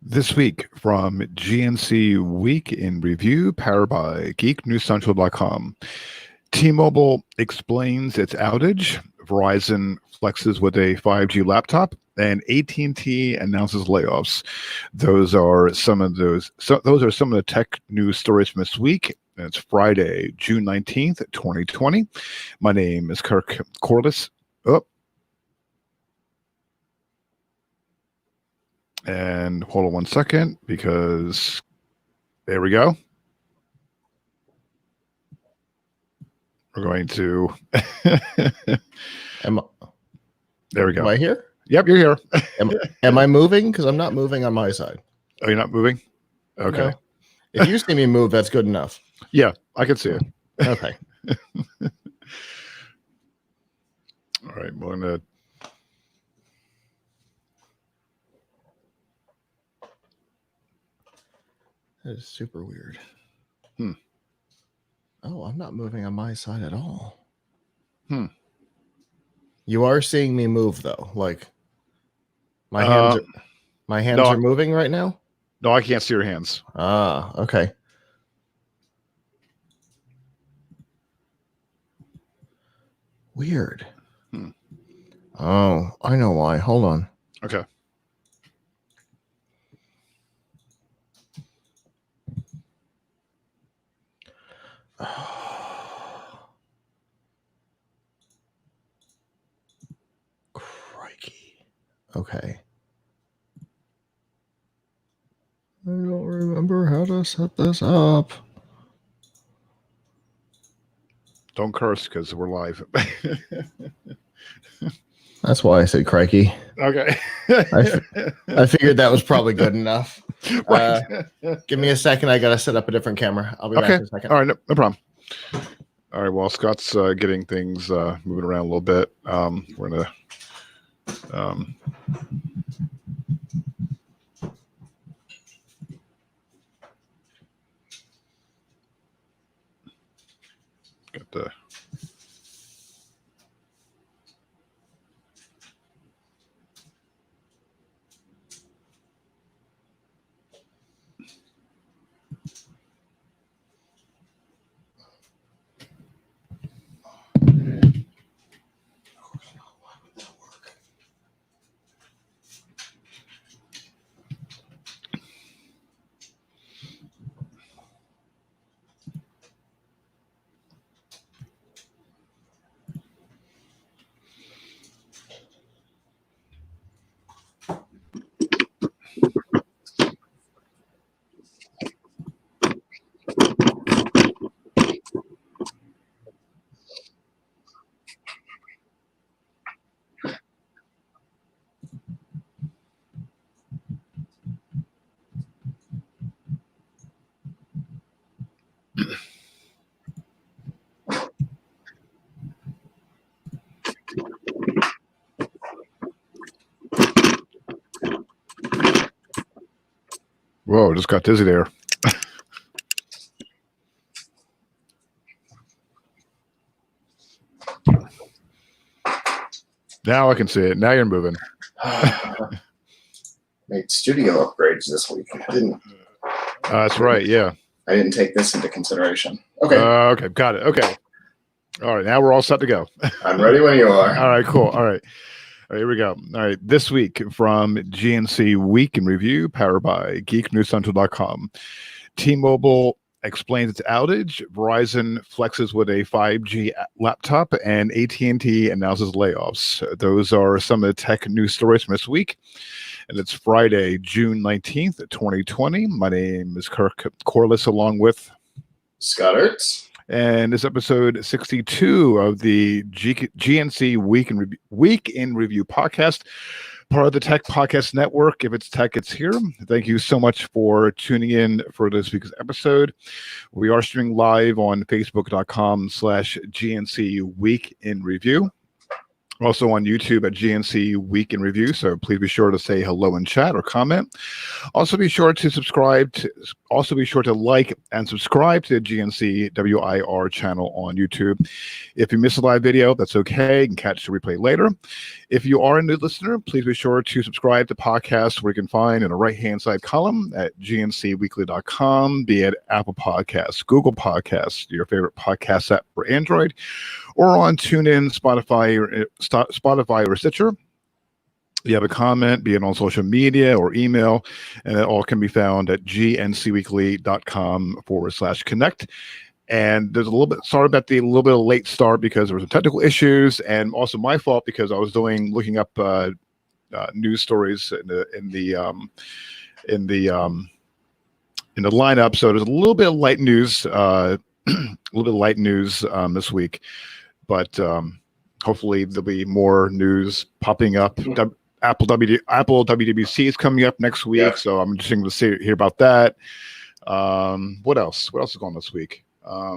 This week from GNC Week in Review, powered by GeekNewsCentral.com. T-Mobile explains its outage. Verizon flexes with a 5G laptop, and AT&T announces layoffs. Those are some of the tech news stories from this week. And it's Friday, June 19th, 2020. My name is Kirk Corliss. And hold on one second, because there we go. We're going to. There we go. Am I here? Yep, you're here. Am I moving? Because I'm not moving on my side. Oh, you're not moving? Okay. No. If you see me move, that's good enough. Yeah, I can see it. Okay. All right, we're going to. That is super weird. Oh, I'm not moving on my side at all. You are seeing me move though. Like my hands are moving right now? No, I can't see your hands. Okay. Weird. Oh, I know why. Hold on. Okay. Crikey. Okay. I don't remember how to set this up. Don't curse, because we're live. That's why I said crikey. Okay. I figured that was probably good enough. Right. Give me a second. I got to set up a different camera. I'll be back in a second. All right. No problem. All right. While Scott's getting things moving around a little bit, we're going to... get the... Whoa, just got dizzy there. Now I can see it. Now you're moving. Made studio upgrades this week. That's right. Yeah. I didn't take this into consideration. Okay. Okay. Got it. Okay. All right. Now we're all set to go. I'm ready when you are. All right. Cool. All right. All right, here we go. All right. This week from GNC Week in Review, powered by GeekNewsCentral.com. T-Mobile explains its outage. Verizon flexes with a 5G laptop, and AT&T announces layoffs. Those are some of the tech news stories from this week. And it's Friday, June 19th, 2020. My name is Kirk Corliss, along with Scott Ertz. And this episode 62 of the GNC Week in Review podcast, part of the Tech Podcast Network. If it's tech, it's here. Thank you so much for tuning in for this week's episode. We are streaming live on Facebook.com/GNC Week in Review. Also on YouTube at GNC Week in Review, so please be sure to say hello in chat or comment. Also be sure to subscribe Also, be sure to like and subscribe to the GNC WIR channel on YouTube. If you miss a live video, that's okay. You can catch the replay later. If you are a new listener, please be sure to subscribe to podcasts where you can find in the right-hand side column at gncweekly.com, be it Apple Podcasts, Google Podcasts, your favorite podcast app for Android, or on TuneIn, Spotify, or Stitcher. You have a comment, be it on social media or email, and it all can be found at gncweekly.com/connect. And there's a little bit, sorry about the little bit of late start because there were some technical issues, and also my fault because I was looking up news stories in the lineup. So there's a little bit of light news, this week, but hopefully there'll be more news popping up. Apple WWDC is coming up next week, so I'm just going to hear about that. What else? What else is going on this week? I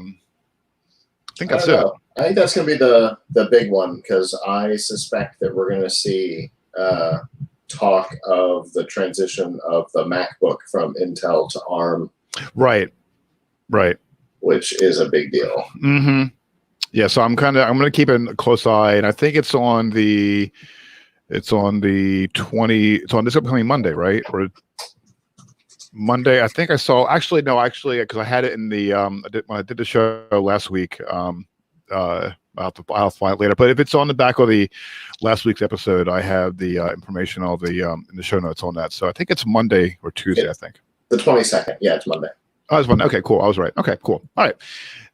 think that's it. I think that's going to be the big one because I suspect that we're going to see talk of the transition of the MacBook from Intel to ARM. Right. Which is a big deal. Mm-hmm. Yeah, so I'm going to keep a close eye, and I think it's on the 20. It's on this upcoming Monday, right? Or Monday? I think I saw. Actually, because I had it in the when I did the show last week. I'll find it later. But if it's on the back of the last week's episode, I have the information, all the in the show notes on that. So I think it's Monday or Tuesday. I think the 22nd. Yeah, it's Monday. Oh, it's Monday. Okay, cool. I was right. Okay, cool. All right.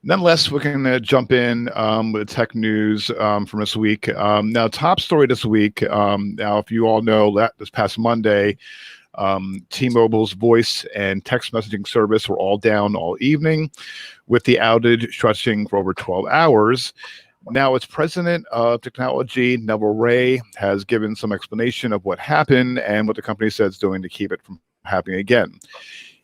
Nonetheless, we're going to jump in with tech news from this week. Now, top story this week. Now, if you all know that this past Monday, T-Mobile's voice and text messaging service were all down all evening, with the outage stretching for over 12 hours. Now, its president of technology, Neville Ray, has given some explanation of what happened and what the company says it's doing to keep it from happening again.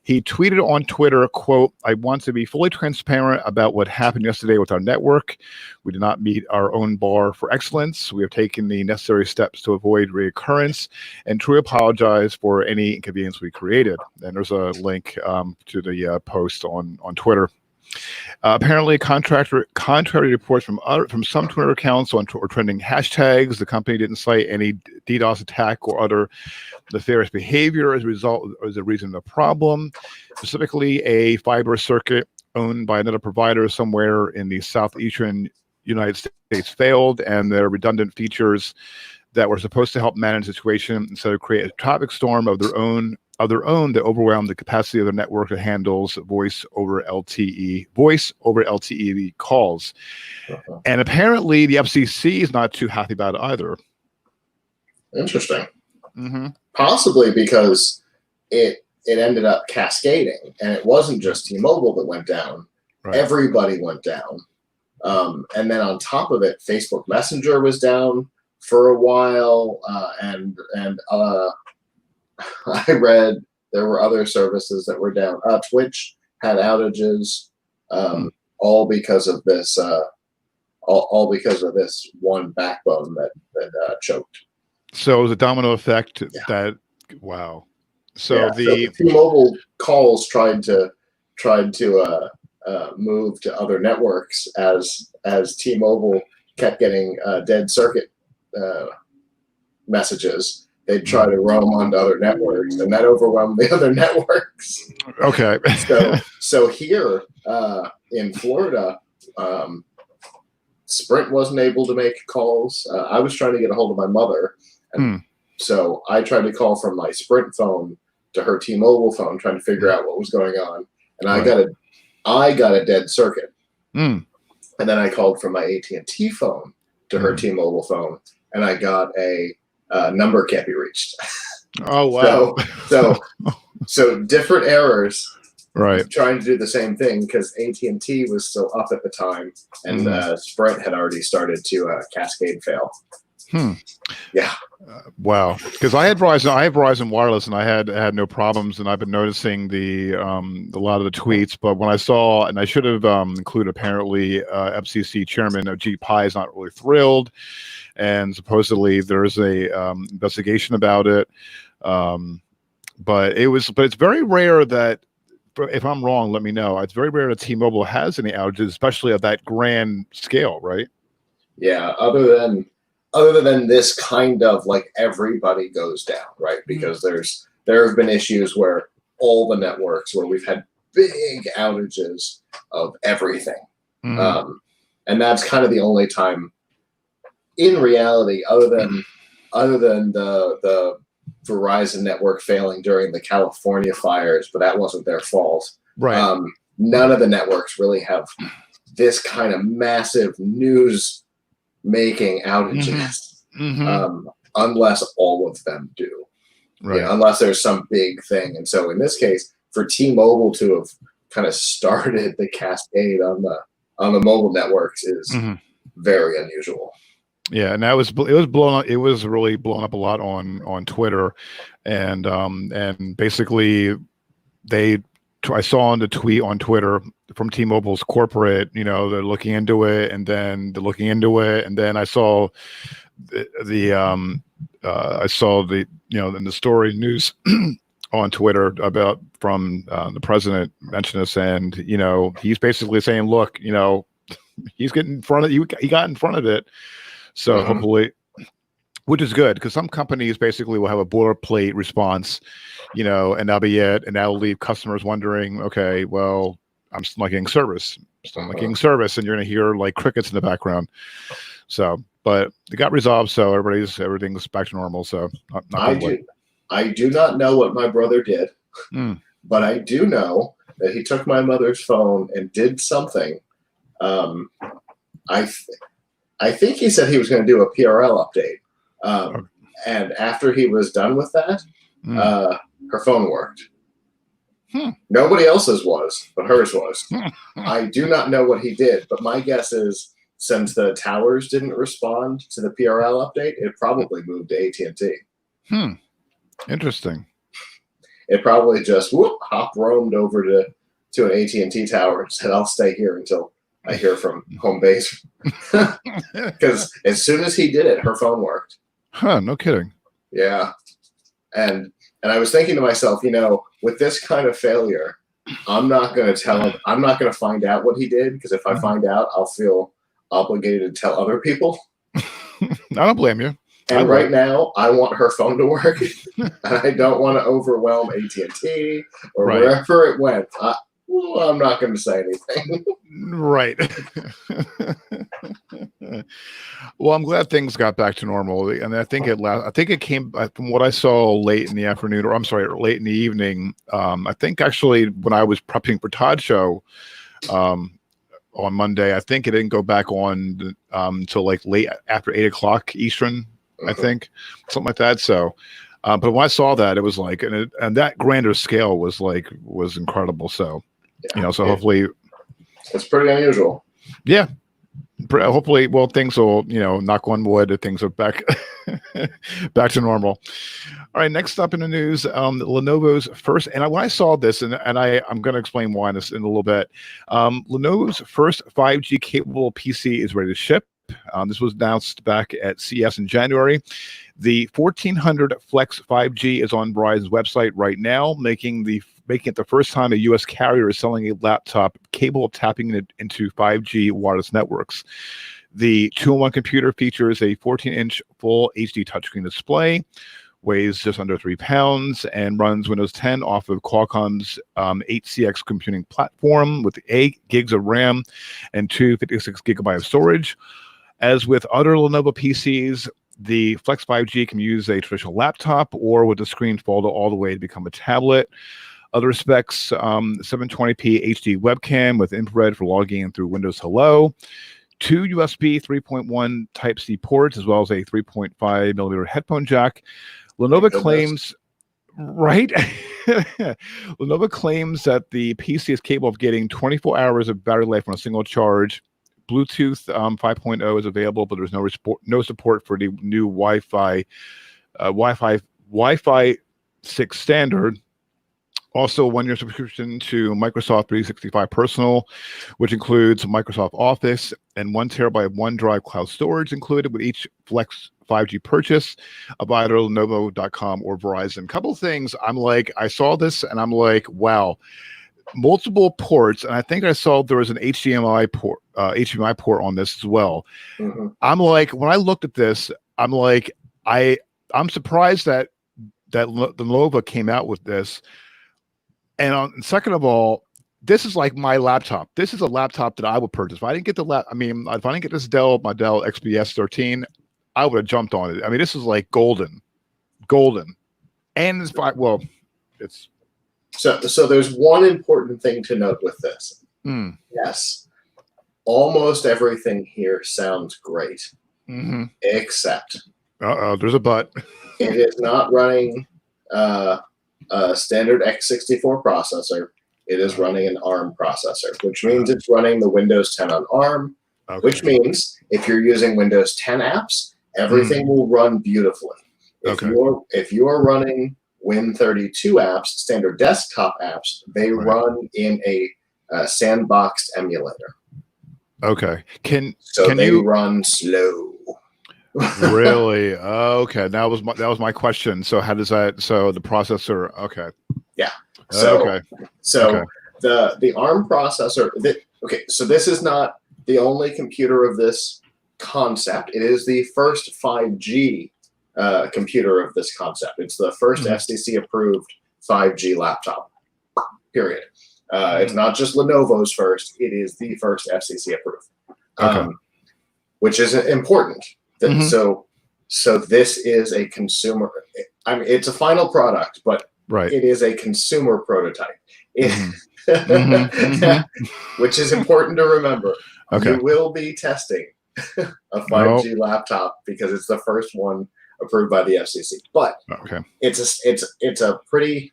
He tweeted on Twitter, quote, "I want to be fully transparent about what happened yesterday with our network. We did not meet our own bar for excellence. We have taken the necessary steps to avoid reoccurrence and truly apologize for any inconvenience we created." And there's a link to the post on Twitter. Apparently, contrary reports from some Twitter accounts or trending hashtags, the company didn't cite any DDoS attack or other nefarious behavior as a reason of the problem. Specifically, a fiber circuit owned by another provider somewhere in the southeastern United States failed, and their redundant features that were supposed to help manage the situation instead of create a traffic storm of their own that overwhelmed the capacity of the network that handles voice over LTE calls. And apparently the FCC is not too happy about it either. Interesting. Mm-hmm. Possibly because it ended up cascading, and it wasn't just T-Mobile that went down. Right. Everybody went down. And then on top of it, Facebook Messenger was down for a while, and I read there were other services that were down. Twitch had outages, all because of this. All because of this one backbone that choked. So it was a domino effect. That wow. So the T-Mobile calls tried to move to other networks as T-Mobile kept getting dead circuit messages. They'd try to roam onto other networks, and that overwhelmed the other networks. Okay. So here in Florida, Sprint wasn't able to make calls. I was trying to get a hold of my mother, and so I tried to call from my Sprint phone to her T-Mobile phone, trying to figure out what was going on. And I got a dead circuit. And then I called from my AT&T phone to her T-Mobile phone, and I got a number can't be reached. Oh wow! So different errors. Right. Trying to do the same thing because AT&T was still up at the time, and Sprint had already started to cascade fail. Yeah. Wow. Because I have Verizon Wireless, and I had no problems, and I've been noticing a lot of the tweets. But when I saw, and I should have included apparently FCC Chairman G. Pai is not really thrilled, and supposedly there's a investigation about it. But it's very rare that if I'm wrong, let me know. It's very rare that T-Mobile has any outages, especially of that grand scale, right? Yeah, other than this kind of like everybody goes down, right? Because there have been issues where all the networks where we've had big outages of everything. And that's kind of the only time in reality, other than the Verizon network failing during the California fires, but that wasn't their fault. Right. None of the networks really have this kind of massive news making outages, unless all of them do. Right. You know, unless there's some big thing. And so in this case, for T-Mobile to have kind of started the cascade on the mobile networks is very unusual. Yeah, and it was blown up. It was really blown up a lot on Twitter, and basically I saw on the tweet on Twitter from T-Mobile's corporate, you know, they're looking into it, and then they're looking into it, and then I saw I saw the in the story news on Twitter about from the president mentioned this, and he's basically saying, look, he's getting in front of you. He got in front of it. So hopefully, which is good, because some companies basically will have a boilerplate response, and that'll be it. And that'll leave customers wondering, okay, well, I'm still not getting service. Still not getting service. And you're going to hear like crickets in the background. So, but it got resolved. So everything's back to normal. So I do not know what my brother did, but I do know that he took my mother's phone and did something. I think he said he was going to do a PRL update. And after he was done with that, her phone worked. Nobody else's was, but hers was. I do not know what he did, but my guess is since the towers didn't respond to the PRL update, it probably moved to AT&T. Interesting. It probably just hop roamed over to an AT&T tower and said, I'll stay here until I hear from home base. Because as soon as he did it, her phone worked. No kidding. Yeah. And I was thinking to myself, with this kind of failure, I'm not going to tell him. I'm not going to find out what he did, because if I find out, I'll feel obligated to tell other people. I don't blame you. And right now, I want her phone to work, and I don't want to overwhelm AT&T or wherever it went. I'm not going to say anything. Right. Well, I'm glad things got back to normal, and I think it came from what I saw late in the afternoon, or I'm sorry, late in the evening. I think actually when I was prepping for Todd's show on Monday, I think it didn't go back on until like late after 8 o'clock Eastern. I think something like that. So, but when I saw that, it was like, and that grander scale was incredible. So, so hopefully it's pretty unusual. Yeah. Hopefully, well, things will, knock on wood, things are back to normal. All right, next up in the news, Lenovo's first, and when I saw this, and I'm going to explain why in a little bit. Lenovo's first 5G capable PC is ready to ship. This was announced back at CES in January. The 1400 Flex 5G is on Verizon's website right now, making it the first time a U.S. carrier is selling a laptop capable of tapping it into 5G wireless networks. The 2-in-1 computer features a 14-inch full HD touchscreen display, weighs just under 3 pounds, and runs Windows 10 off of Qualcomm's 8CX computing platform with 8 gigs of RAM and 256 gigabyte of storage. As with other Lenovo PCs, the Flex 5G can use a traditional laptop or with the screen folded all the way to become a tablet. Other specs, 720p HD webcam with infrared for logging in through Windows Hello, 2 USB 3.1 Type-C ports, as well as a 3.5 millimeter headphone jack. Lenovo claims, Lenovo claims that the PC is capable of getting 24 hours of battery life on a single charge. Bluetooth 5.0 is available, but there's no support for the new Wi-Fi 6 standard. Also, a 1-year subscription to Microsoft 365 Personal, which includes Microsoft Office and 1 terabyte of OneDrive cloud storage included with each Flex 5G purchase of either Lenovo.com or Verizon. Couple things I saw this and I'm like, wow, multiple ports, and I think I saw there was an HDMI port on this as well. Mm-hmm. I'm like, when I looked at this, I'm like, I'm surprised that the Lenovo came out with this. And second of all, this is like my laptop. This is a laptop that I would purchase. If I didn't get if I didn't get this my Dell XPS 13, I would have jumped on it. I mean, this is like golden, and it's it's. So there's one important thing to note with this. Yes, almost everything here sounds great, except there's a but. It is not running a standard x64 processor. It is running an ARM processor, which means it's running the Windows 10 on ARM, which means if you're using Windows 10 apps, everything will run beautifully. If you are running Win32 apps, standard desktop apps, they run in a sandboxed emulator. Okay. Can they you run slow? Really? Okay. That was my question. So how does that? So the processor? Okay. Yeah. So okay. The ARM processor. So this is not the only computer of this concept. It is the first 5G computer of this concept. It's the first FCC approved 5G laptop. Period. It's not just Lenovo's first. It is the first FCC approved. Which is important. So this is a consumer. I mean, it's a final product, but it is a consumer prototype, which is important to remember. You will be testing a 5G laptop because it's the first one approved by the FCC. But it's a pretty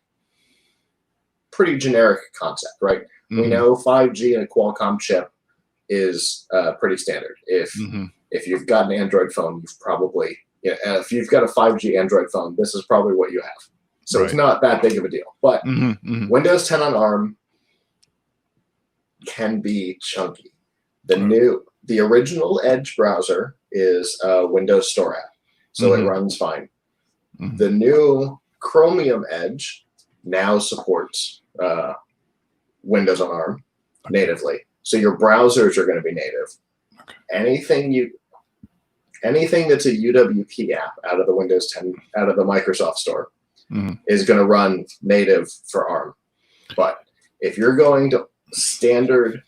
generic concept, right? We know 5G and a Qualcomm chip is pretty standard. If you've got an Android phone, you've probably, if you've got a 5G Android phone, this is probably what you have. So it's not that big of a deal. But Windows 10 on ARM can be chunky. The original Edge browser is a Windows Store app, so it runs fine. The new Chromium Edge now supports Windows on ARM natively. So your browsers are going to be native. Anything that's a UWP app out of the Windows 10, out of the Microsoft Store, is going to run native for ARM. But if you're going to standard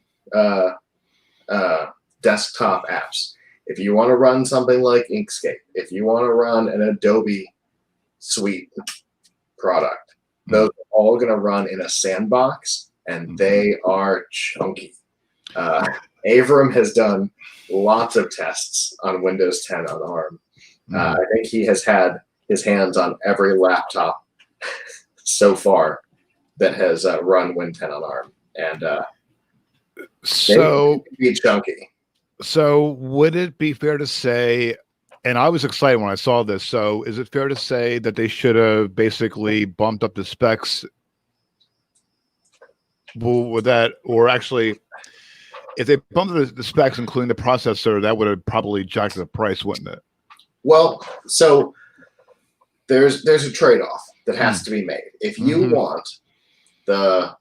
desktop apps, if you want to run something like Inkscape, if you want to run an Adobe Suite product, those are all going to run in a sandbox, and they are chunky. Avram has done lots of tests on Windows 10 on ARM. I think he has had his hands on every laptop so far that has run Win 10 on ARM, and so they be chunky. So would it be fair to say? And I was excited when I saw this. So is it fair to say that they should have basically bumped up the specs? With that, or actually, if they bumped the specs, including the processor, that would have probably jacked the price, wouldn't it? Well, so there's a trade-off that has to be made. If you want the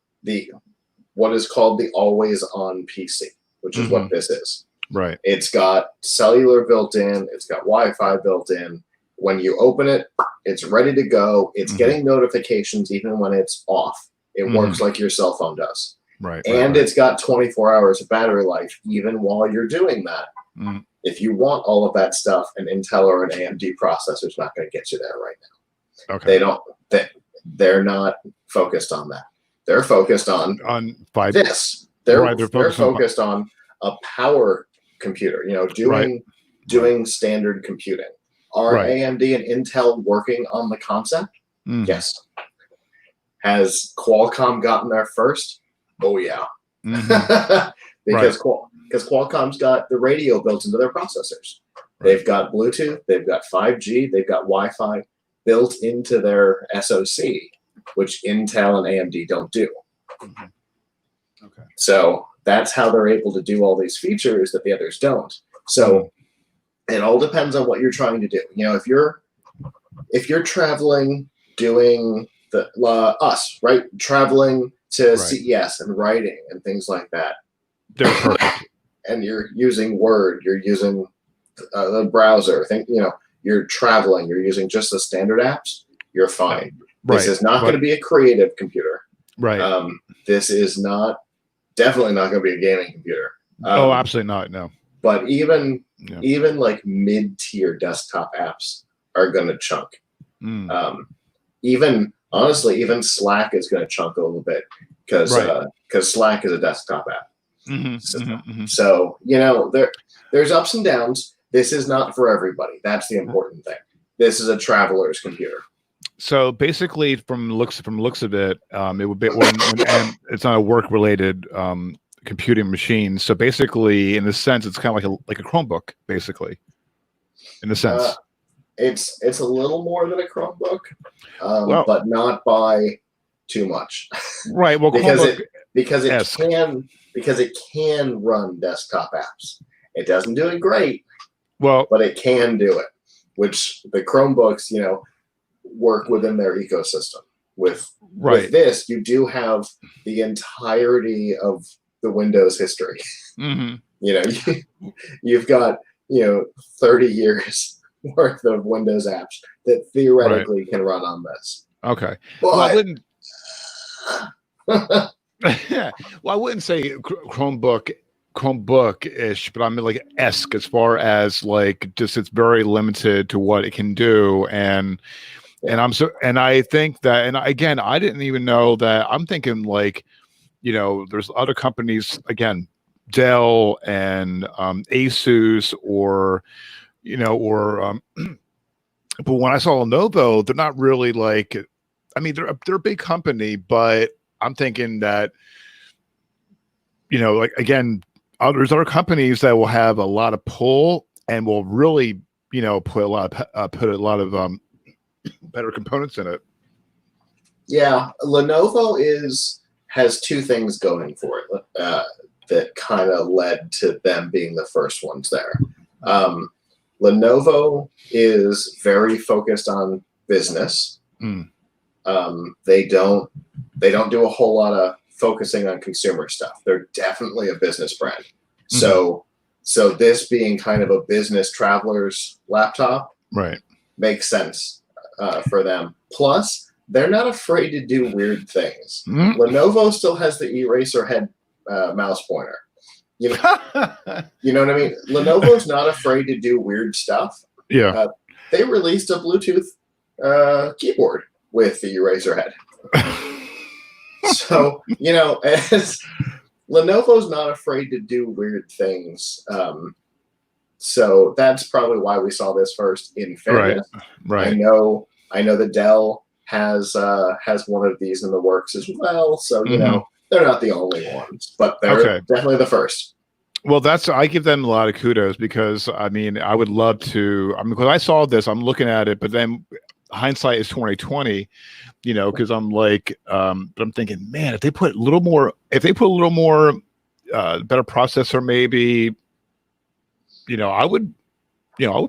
what is called the always-on PC, which is what this is. Right. It's got cellular built in. It's got Wi-Fi built in. When you open it, it's ready to go. It's getting notifications even when it's off. It works like your cell phone does. Right. And it's got 24 hours of battery life even while you're doing that. If you want all of that stuff, an Intel or an AMD processor is not going to get you there right now. Okay. They're not focused on that. They're focused on 5G. This. They're focused on a power computer, doing standard computing. Are AMD and Intel working on the concept? Yes. Has Qualcomm gotten there first? Oh yeah. Because Qualcomm's got the radio built into their processors. They've got Bluetooth, they've got 5G, they've got Wi-Fi built into their SoC, which Intel and AMD don't do. Okay. So that's how they're able to do all these features that the others don't. So it all depends on what you're trying to do. If you're traveling, doing traveling to CES and writing and things like that. They're perfect. And you're using Word, you're using the browser. You're traveling, you're using just the standard apps. You're fine. This is not going to be a creative computer. Right. This is definitely not going to be a gaming computer. Oh, absolutely not. No. But even like mid-tier desktop apps are going to chunk. Even Slack is going to chunk a little bit because Slack is a desktop app. So there's ups and downs. This is not for everybody. That's the important thing. This is a traveler's computer. So basically, from looks of it, it would be and it's not a work-related computing machine. So basically, in a sense, it's kind of like a Chromebook, basically. In a sense, it's a little more than a Chromebook, but not by too much. Right. Well, because it can run desktop apps. It doesn't do it great. Well, but it can do it, which the Chromebooks, work within their ecosystem. With this, you do have the entirety of the Windows history. You've got 30 years worth of Windows apps that theoretically can run on this. Okay. But, well, I wouldn't. Well, I wouldn't say Chromebook-ish, but I mean like esque as far as like just it's very limited to what it can do, and I think that, and again, I didn't even know that. I'm thinking like, there's other companies, again, Dell and Asus, or but when I saw Lenovo, they're not really like. I mean, they're a big company, but I'm thinking that, like again. There's other companies that will have a lot of pull and will really, put a lot of better components in it. Yeah, Lenovo has two things going for it that kind of led to them being the first ones there. Lenovo is very focused on business. They don't do a whole lot of focusing on consumer stuff. They're definitely a business brand. So this being kind of a business traveler's laptop makes sense for them. Plus, they're not afraid to do weird things. Lenovo still has the eraser head mouse pointer. You know what I mean? Lenovo's not afraid to do weird stuff. Yeah. They released a Bluetooth keyboard with the eraser head. So, as Lenovo's not afraid to do weird things. So that's probably why we saw this first, in fairness. Right. I know that Dell has one of these in the works as well. So, they're not the only ones, but they're definitely the first. Well, I give them a lot of kudos because, I mean, I would love to, because I saw this, I'm looking at it, but then hindsight is 2020, because I'm like, but I'm thinking, man, if they put a little more, better processor, maybe, I would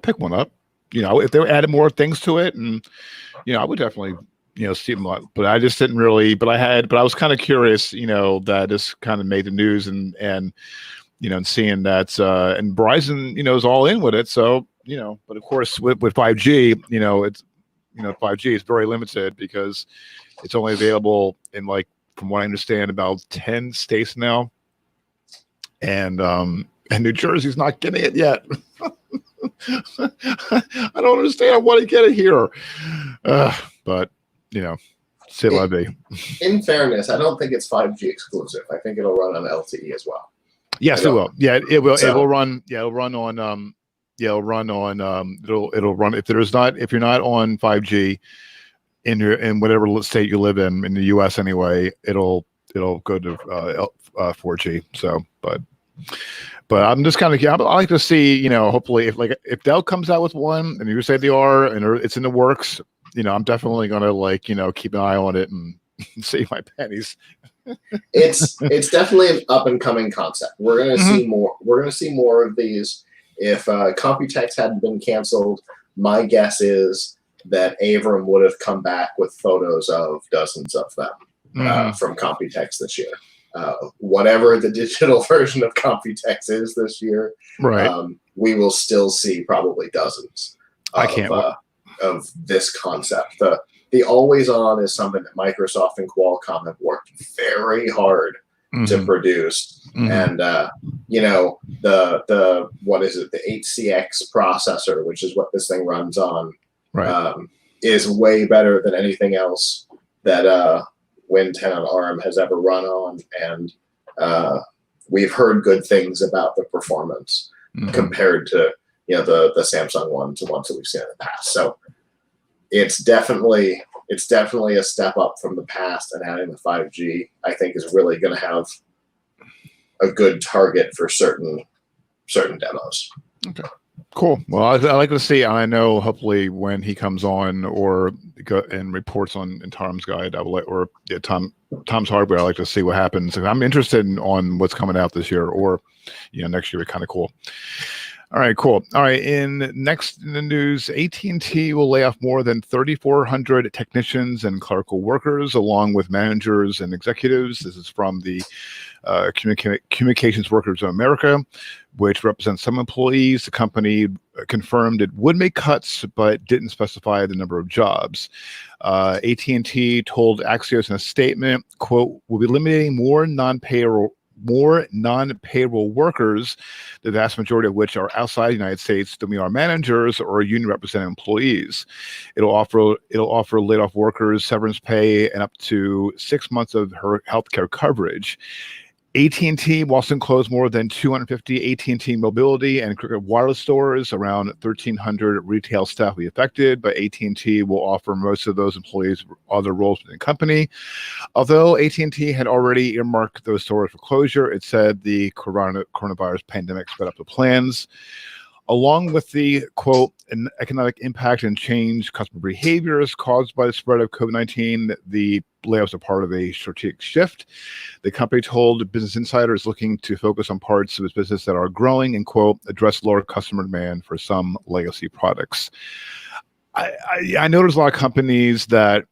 pick one up, if they added more things to it, and, I would definitely, see them, but I just didn't really, but I was kind of curious, that this kind of made the news, and and seeing that, and Verizon, is all in with it. So, but of course with 5G, it's, 5G is very limited because it's only available in, like, from what I understand, about 10 states now. And New Jersey's not getting it yet. I don't understand. I want to get it here. But, c'est la vie. In fairness, I don't think it's 5G exclusive. I think it'll run on LTE as well. Yes, it will. Yeah, it will. So, it will run. Yeah, it'll run on. It'll run if you're not on 5G in whatever state you live in the US anyway, it'll go to 4G. So, but I'm just kind of, I like to see, hopefully if Dell comes out with one, and you say they are, and it's in the works, I'm definitely gonna keep an eye on it and save my pennies. It's definitely an up and coming concept. We're gonna see more. We're gonna see more of these. If Computex hadn't been canceled, my guess is that Avram would have come back with photos of dozens of them. from Computex this year. Whatever the digital version of Computex is this year, right? We will still see probably dozens of this concept. The always on is something that Microsoft and Qualcomm have worked very hard to produce. And you know, the what is it, the 8CX processor, which is what this thing runs on, is way better than anything else that Win 10 on ARM has ever run on. And we've heard good things about the performance compared to, you know, the Samsung ones, the ones that we've seen in the past. So it's definitely a step up from the past, and adding the 5G, I think, is really going to have a good target for certain demos. Okay, cool. Well, I like to see. I know hopefully when he comes on or and reports on in Tom's guide, I will Tom's hardware. I like to see what happens. I'm interested on what's coming out this year, or next year. Kind of cool. All right, cool. All right, next in the news, AT&T will lay off more than 3,400 technicians and clerical workers, along with managers and executives. This is from the Communications Workers of America, which represents some employees. The company confirmed it would make cuts, but didn't specify the number of jobs. AT&T told Axios in a statement, quote, "We'll be eliminating more non-payroll workers, the vast majority of which are outside the United States, than we are managers or union represented employees. It'll offer laid off workers severance pay and up to 6 months of her healthcare coverage." AT&T will also close more than 250 AT&T mobility and Cricket wireless stores. Around 1,300 retail staff will be affected, but AT&T will offer most of those employees other roles within the company. Although AT&T had already earmarked those stores for closure, it said the coronavirus pandemic sped up the plans. Along with the, quote, "an economic impact and change customer behaviors caused by the spread of COVID-19, the layoffs are part of a strategic shift." The company told Business Insider is looking to focus on parts of its business that are growing and, quote, "address lower customer demand for some legacy products." I noticed a lot of companies that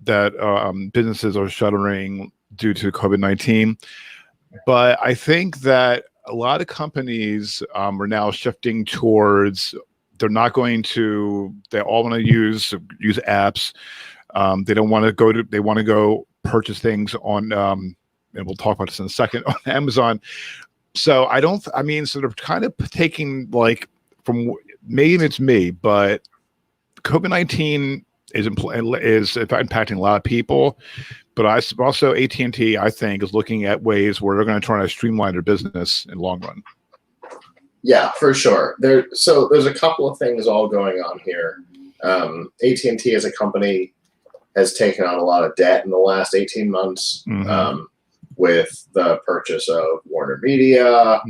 businesses are shuttering due to COVID-19, but I think that a lot of companies are now shifting towards they all want to use apps. They don't want to they want to go purchase things on, and we'll talk about this in a second, on Amazon. So sort of kind of taking from, maybe it's me, but COVID-19 is impacting a lot of people. But also AT&T, I think, is looking at ways where they're going to try to streamline their business in the long run. Yeah, for sure. So there's a couple of things all going on here. AT&T as a company has taken on a lot of debt in the last 18 months with the purchase of Warner Media.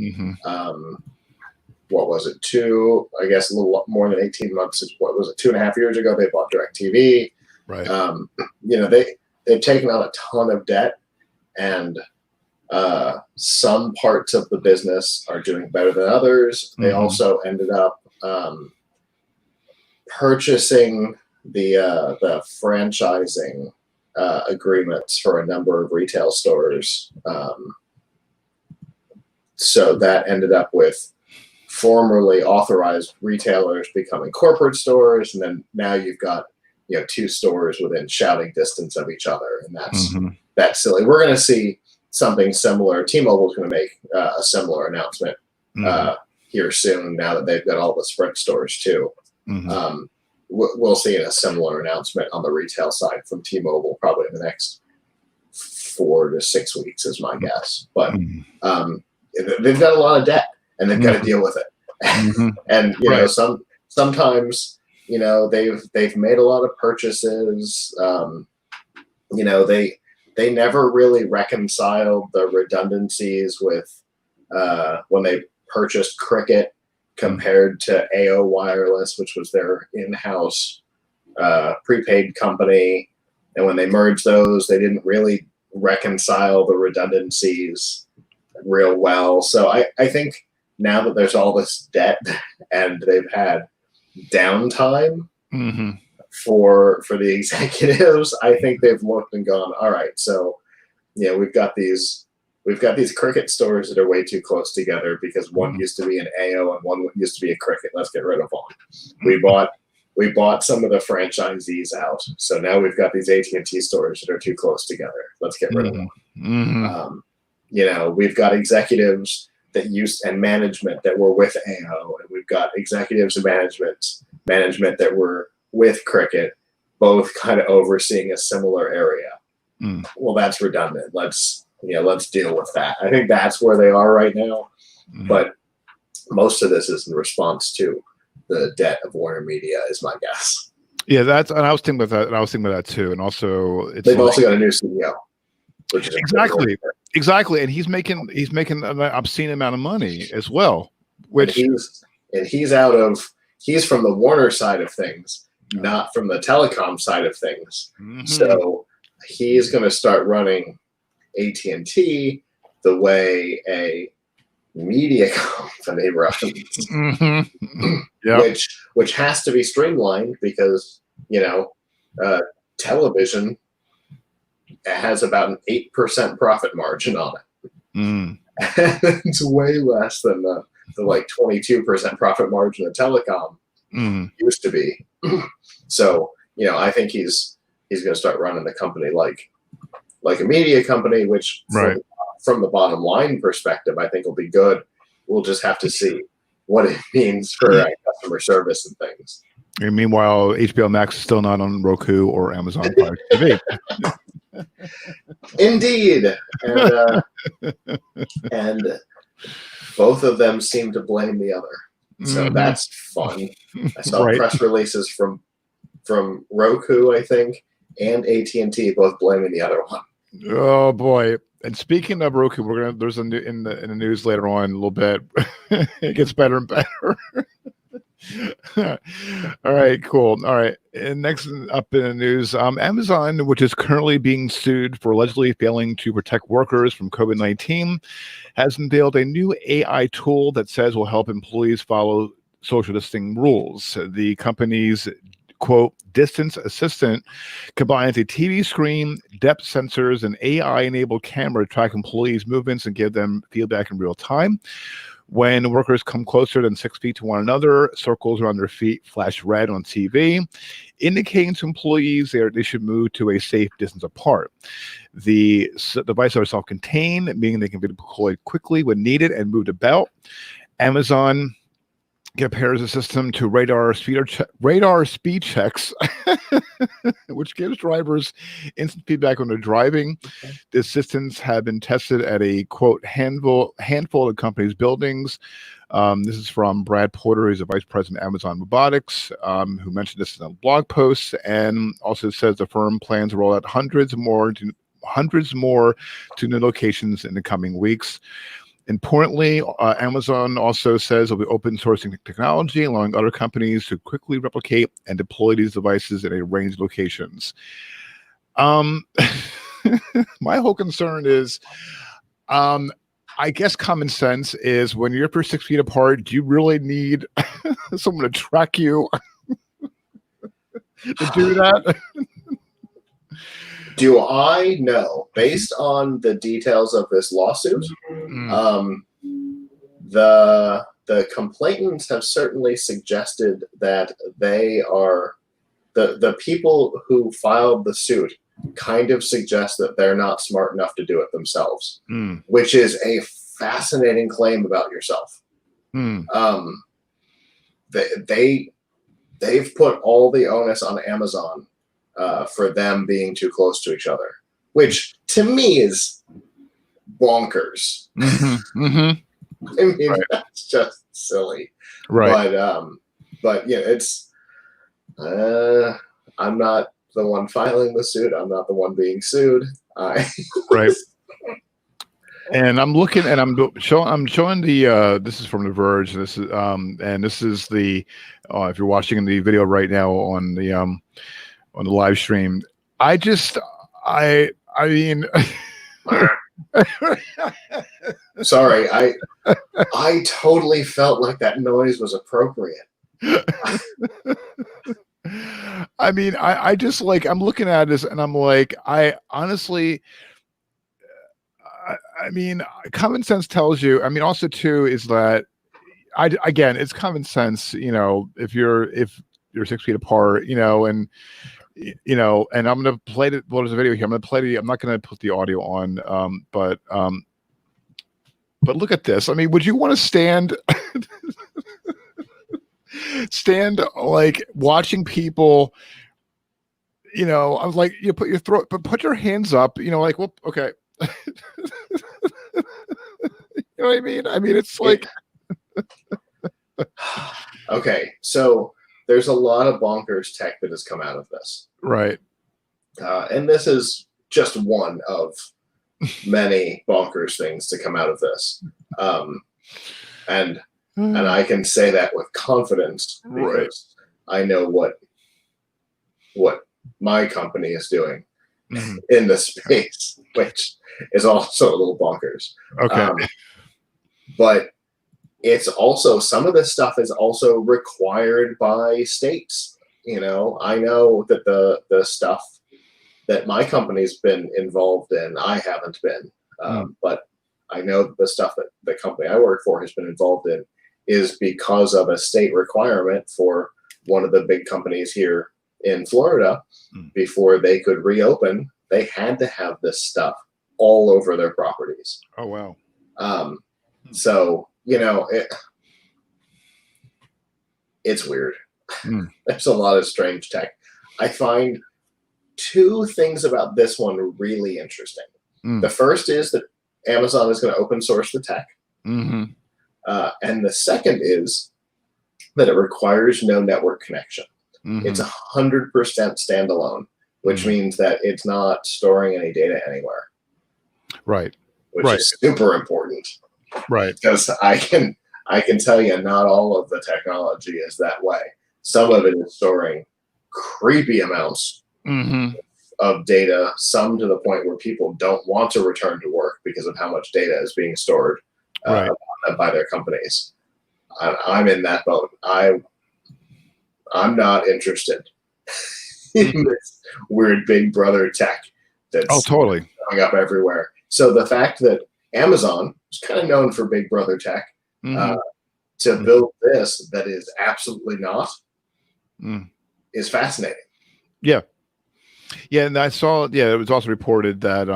What was it? I guess a little more than 18 months. What was it? 2.5 years ago, they bought DirecTV. Right. They've taken on a ton of debt, and some parts of the business are doing better than others. They also ended up purchasing the franchising agreements for a number of retail stores. So that ended up with formerly authorized retailers becoming corporate stores, and then now you've got 2 stores within shouting distance of each other, and that's silly. We're going to see something similar. T-Mobile's going to make a similar announcement here soon. Now that they've got all the Sprint stores too, we'll see a similar announcement on the retail side from T-Mobile probably in the next 4 to 6 weeks, is my guess. But they've got a lot of debt, and they've got to deal with it. And sometimes. They've made a lot of purchases. They never really reconciled the redundancies with when they purchased Cricket compared to AO Wireless, which was their in-house prepaid company. And when they merged those, they didn't really reconcile the redundancies real well. So I think now that there's all this debt and they've had downtime, for the executives, I think they've looked and gone, all right, so we've got these Cricket stores that are way too close together because one used to be an AO and one used to be a Cricket. Let's get rid of one. We bought some of the franchisees out, so now we've got these AT&T stores that are too close together. Let's get rid of one. We've got executives that and management that were with AO, and we've got executives and management that were with Cricket, both kind of overseeing a similar area. Well, that's redundant. Let's deal with that. I think that's where they are right now. But most of this is in response to the debt of Warner Media, is my guess. Yeah, and I was thinking about that. And I was thinking about that too. And also, they've also got a new CEO, which is exactly, and he's making an obscene amount of money as well. Which he's from the Warner side of things, not from the telecom side of things. So he's going to start running AT&T the way a media company runs, which has to be streamlined because television has about an 8% profit margin on it. It's way less than the like 22% profit margin of telecom used to be. So I think he's going to start running the company like a media company, which from the bottom line perspective, I think will be good. We'll just have to see what it means for customer service and things. And meanwhile, HBO Max is still not on Roku or Amazon Fire TV. Indeed. And both of them seem to blame the other. So that's fun. I saw press releases from Roku, I think, and AT&T both blaming the other one. Oh boy! And speaking of Roku, there's a new in the news later on a little bit. It gets better and better. All right, cool. All right, and next up in the news, Amazon, which is currently being sued for allegedly failing to protect workers from COVID-19, has unveiled a new AI tool that says will help employees follow social distancing rules. The company's quote, distance assistant combines a TV screen, depth sensors, and AI-enabled camera to track employees' movements and give them feedback in real time. When workers come closer than 6 feet to one another, circles around their feet flash red on TV, indicating to employees they should move to a safe distance apart. The devices are self-contained, meaning they can be deployed quickly when needed and moved about. Amazon compares the system to radar speed checks, which gives drivers instant feedback when they're driving. The assistants have been tested at a, quote, handful of companies' buildings. This is from Brad Porter, who's a vice president of Amazon Robotics, who mentioned this in a blog post, and also says the firm plans to roll out hundreds more to new locations in the coming weeks. Importantly, Amazon also says it'll be open sourcing technology, allowing other companies to quickly replicate and deploy these devices at a range of locations. My whole concern is, I guess common sense is when you're for 6 feet apart, do you really need someone to track you to do that? Do I know, based on the details of this lawsuit, the complainants have certainly suggested that they are the people who filed the suit kind of suggest that they're not smart enough to do it themselves, which is a fascinating claim about yourself. They've put all the onus on Amazon for them being too close to each other, which to me is bonkers. I mean, that's just silly. Right. But yeah, it's I'm not the one filing the suit. I'm not the one being sued. Right. And I'm looking, and I'm showing the. This is from The Verge. This is and this is the. If you're watching the video right now on the live stream, I mean. Sorry, I totally felt like that noise was appropriate. I mean, I just like, I'm looking at this and I'm like, I honestly, I mean, common sense tells you, I mean, also too, is that again, it's common sense, if you're 6 feet apart, and I'm going to play it. Well, there's a video here. I'm not going to put the audio on. But look at this. I mean, would you want to stand like watching people, I was like, you put your hands up, like, well, okay. You know what I mean? I mean, it's like, okay. So there's a lot of bonkers tech that has come out of this. right. And this is just one of many bonkers things to come out of this. And I can say that with confidence because I know what my company is doing in the space, which is also a little bonkers. Okay. But it's also, some of this stuff is also required by states. I know that the stuff that my company's been involved in, I haven't been. But I know the stuff that the company I work for has been involved in is because of a state requirement for one of the big companies here in Florida. Before they could reopen, they had to have this stuff all over their properties. Oh, wow. So, it's weird. There's a lot of strange tech. I find two things about this one really interesting. The first is that Amazon is going to open source the tech. And the second is that it requires no network connection. It's 100% standalone, which means that it's not storing any data anywhere. Right. Which is super important. Right. Because I can tell you not all of the technology is that way. Some of it is storing creepy amounts of data, some to the point where people don't want to return to work because of how much data is being stored by their companies. I'm in that boat. I'm not interested in this weird big brother tech that's totally going up everywhere. So the fact that Amazon is kind of known for big brother tech, to build this that is absolutely not is fascinating. Yeah. Yeah, and I saw. Yeah, it was also reported that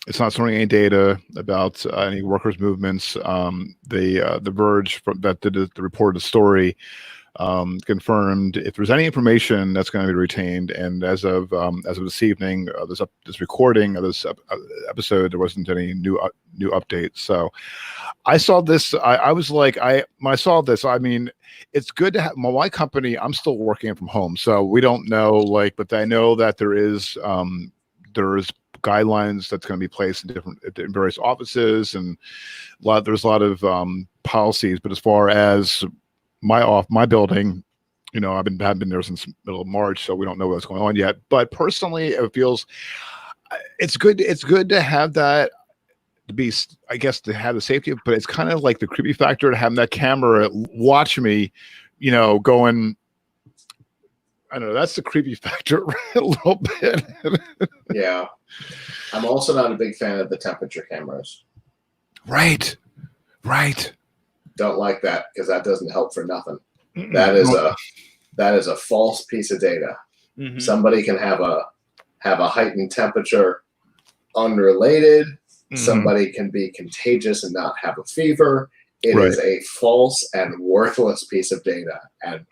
it's not storing any data about any workers' movements. The Verge that did the reported story confirmed if there's any information that's going to be retained. And as of this evening, this recording of this episode, there wasn't any new updates. So I saw this. I was like, when I saw this, I mean, it's good to have my company. I'm still working from home, so we don't know, but I know that there's guidelines that's going to be placed in various offices, and there's a lot of policies. But as far as my building, haven't been there since middle of March, so we don't know what's going on yet. But personally, it feels it's good. It's good to have that, to be, I guess, to have the safety, but it's kind of like the creepy factor to have that camera watch me, going. I don't know. That's the creepy factor a little bit. Yeah. I'm also not a big fan of the temperature cameras. Right. Don't like that because that doesn't help for nothing. That is a false piece of data. Somebody can have a heightened temperature unrelated. Somebody can be contagious and not have a fever. It is a false and worthless piece of data, and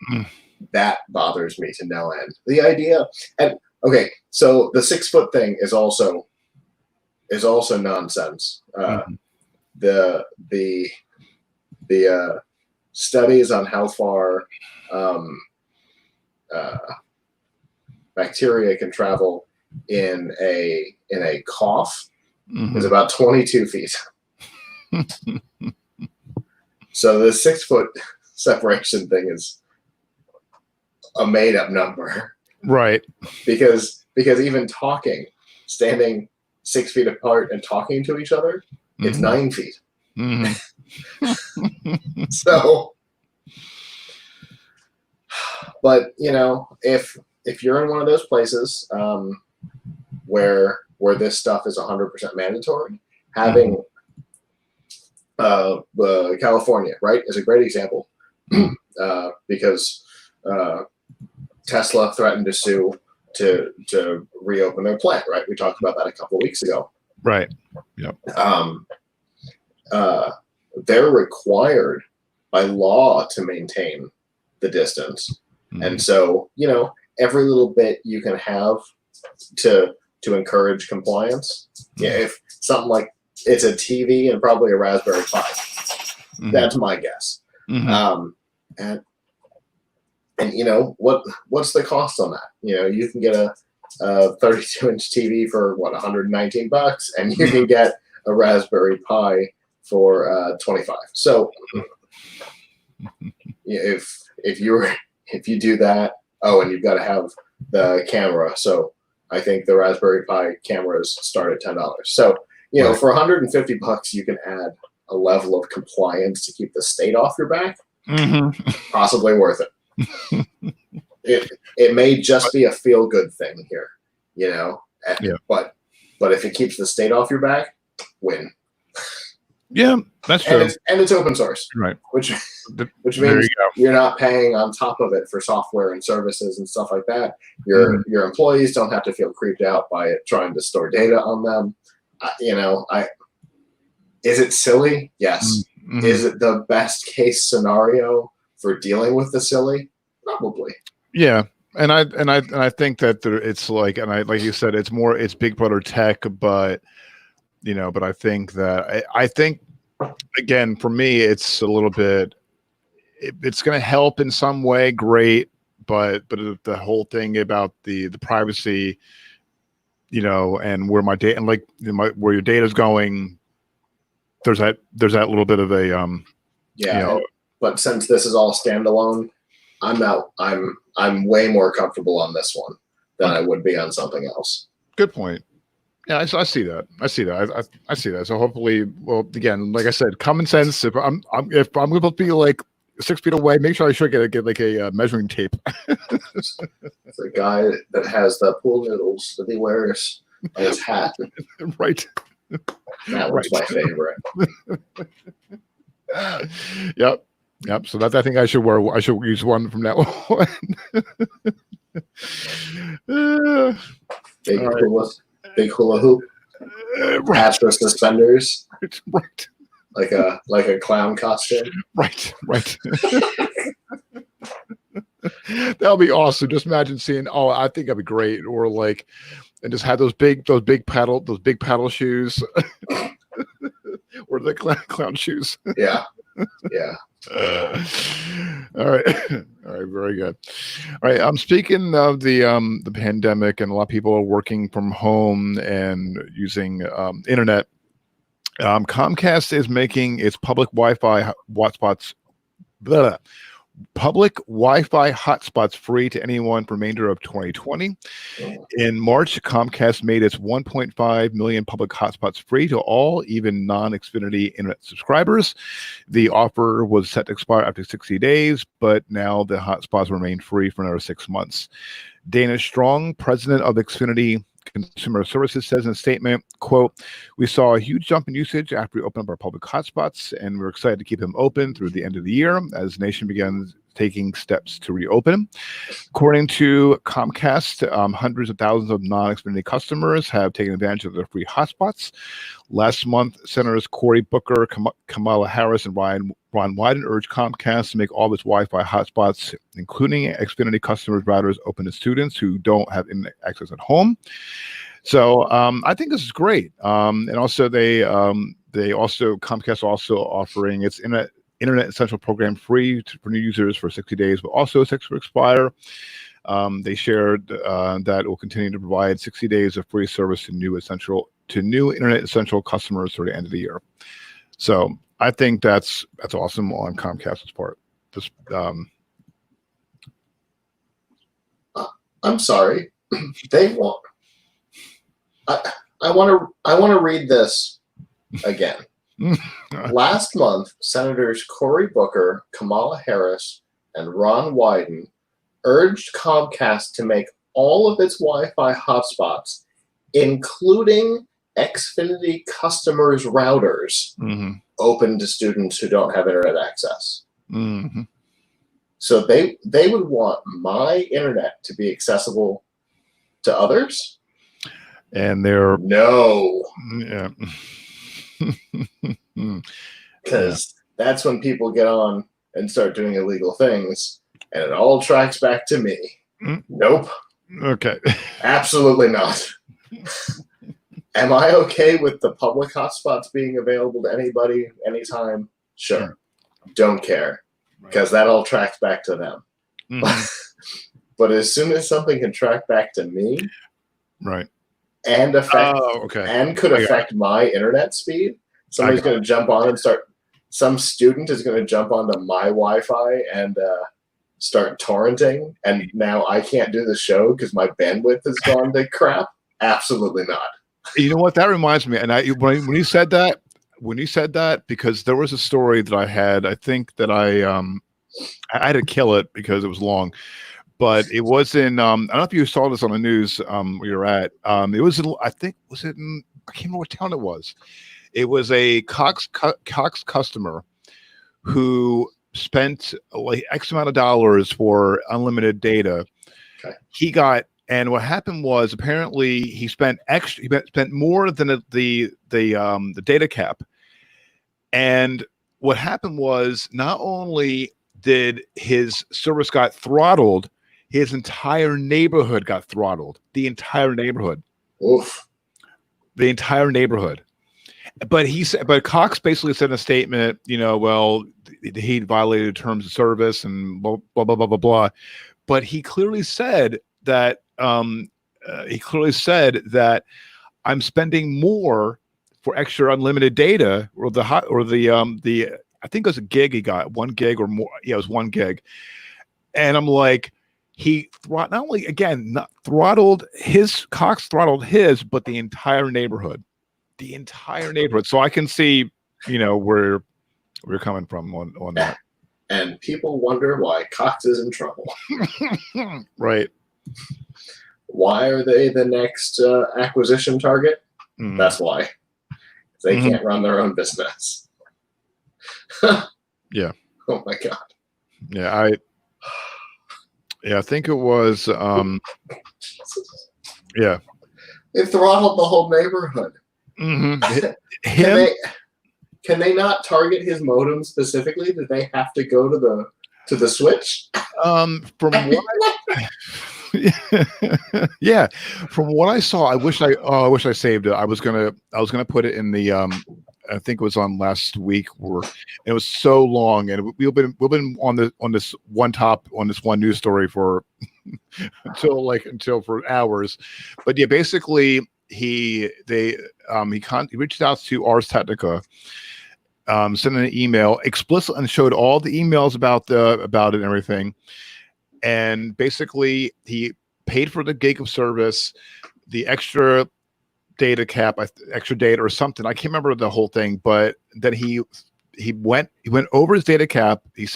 that bothers me to no end. The idea, and okay, so the 6 foot thing is also nonsense. The studies on how far bacteria can travel in a cough is about 22 feet. So the 6 foot separation thing is a made up number, right? Because even standing 6 feet apart and talking to each other, it's 9 feet. So But if you're in one of those places where this stuff is 100% mandatory, having California, right, is a great example because Tesla threatened to sue to reopen their plant, right? We talked about that a couple of weeks ago. Right. Yep. They're required by law to maintain the distance. And so, every little bit you can have to encourage compliance. Yeah, if something like it's a TV and probably a Raspberry Pi, that's my guess. And what's the cost on that? You can get a 32-inch TV for what, $119, and you can get a Raspberry Pi for 25. So if you do that, and you've got to have the camera. So I think the Raspberry Pi cameras start at $10. So for $150, you can add a level of compliance to keep the state off your back. Possibly worth it. It may just be a feel-good thing here, but if it keeps the state off your back, win. Yeah, that's true. And it's open source, right? Which means you're not paying on top of it for software and services and stuff like that. Your employees don't have to feel creeped out by it trying to store data on them. Is it silly? Yes. Is it the best case scenario for dealing with the silly? Probably. Yeah. And I think that it's like you said, it's Big Brother tech, but but I think that I think again, for me, it's a little bit, it's going to help in some way. Great. But the whole thing about the privacy, and where my data, and like where your data is going, there's that little bit of a, but since this is all standalone, I'm way more comfortable on this one than I would be on something else. Good point. Yeah, I see that. I see that. So hopefully, well, again, like I said, common sense. If I'm going to be like 6 feet away, make sure I should get like a measuring tape. It's the guy that has the pool noodles that he wears on his hat. Right. That one's my favorite. Yep. So that I think I should use one from now on. Big hula hoop. Hats with suspenders. Right. Like a clown costume. Right. That'll be awesome. Just imagine seeing. Oh, I think that'd be great. Or like, and just have those big paddle shoes, or the clown shoes. Yeah. All right, very good. All right, I'm speaking of the pandemic, and a lot of people are working from home and using internet. Comcast is making its public Wi-Fi hotspots free to anyone for the remainder of 2020. In March, Comcast made its 1.5 million public hotspots free to all, even non-Xfinity internet subscribers. The offer was set to expire after 60 days, but now the hotspots remain free for another 6 months. Dana Strong, president of Xfinity Consumer Services, says in a statement, quote, "We saw a huge jump in usage after we opened up our public hotspots, and we're excited to keep them open through the end of the year as the nation begins taking steps to reopen." According to Comcast, hundreds of thousands of non-Xfinity customers have taken advantage of their free hotspots. Last month, Senators Cory Booker, Kamala Harris, and Ron Wyden urged Comcast to make all of its Wi-Fi hotspots, including Xfinity customers' routers, open to students who don't have internet access at home. So I think this is great. And also Comcast also offering its Internet Essential program free for new users for 60 days, but also set to expire. They shared that it will continue to provide 60 days of free service to new Internet Essential customers through the end of the year. So I think that's awesome on Comcast's part. Just I'm sorry. They want. I want to read this again. Last month, Senators Cory Booker, Kamala Harris, and Ron Wyden urged Comcast to make all of its Wi-Fi hotspots, including Xfinity customers' routers, open to students who don't have internet access. So they would want my internet to be accessible to others, and they're no, yeah, because that's when people get on and start doing illegal things, and it all tracks back to me. Nope. Okay. Absolutely not. Am I okay with the public hotspots being available to anybody, anytime? Sure. Don't care, because that all tracks back to them. But as soon as something can track back to me, and affect, and could affect my internet speed, somebody's going to jump on and start. Some student is going to jump onto my Wi-Fi and start torrenting, and now I can't do the show because my bandwidth has gone to crap. Absolutely not. You know what? That reminds me, and when you said that, because there was a story that I had. I think that I had to kill it because it was long, but it was in. I don't know if you saw this on the news where you're at. It was in, I think, was it in? I can't remember what town it was. It was a Cox customer who spent like X amount of dollars for unlimited data. He got, and what happened was apparently he spent more than the data cap. And what happened was not only did his service got throttled, his entire neighborhood got throttled. The entire neighborhood. Oof. The entire neighborhood. But Cox basically said in a statement, well, he violated terms of service and blah blah blah blah blah blah. But he clearly said that I'm spending more for extra unlimited data, or the I think it was a gig he got, 1 gig or more. Yeah, it was 1 gig. And I'm like, he not only throttled his, Cox throttled his, but the entire neighborhood. The entire neighborhood. So I can see, where we're coming from on that. And people wonder why Cox is in trouble. Right. Why are they the next acquisition target? That's why. They can't run their own business. Yeah. Oh my God. Yeah, I think it was yeah. They throttled the whole neighborhood. Can they not target his modem specifically? Did they have to go to the switch? From what from what I saw, I wish I saved it. I was gonna put it in the I think it was on last week, where it was so long, and we've been on this one news story for until for hours. But yeah, basically he reached out to Ars Technica, sent an email explicitly and showed all the emails about it and everything. And basically he paid for the gig of service, the extra data cap, extra data or something. I can't remember the whole thing, but then he went over his data cap. They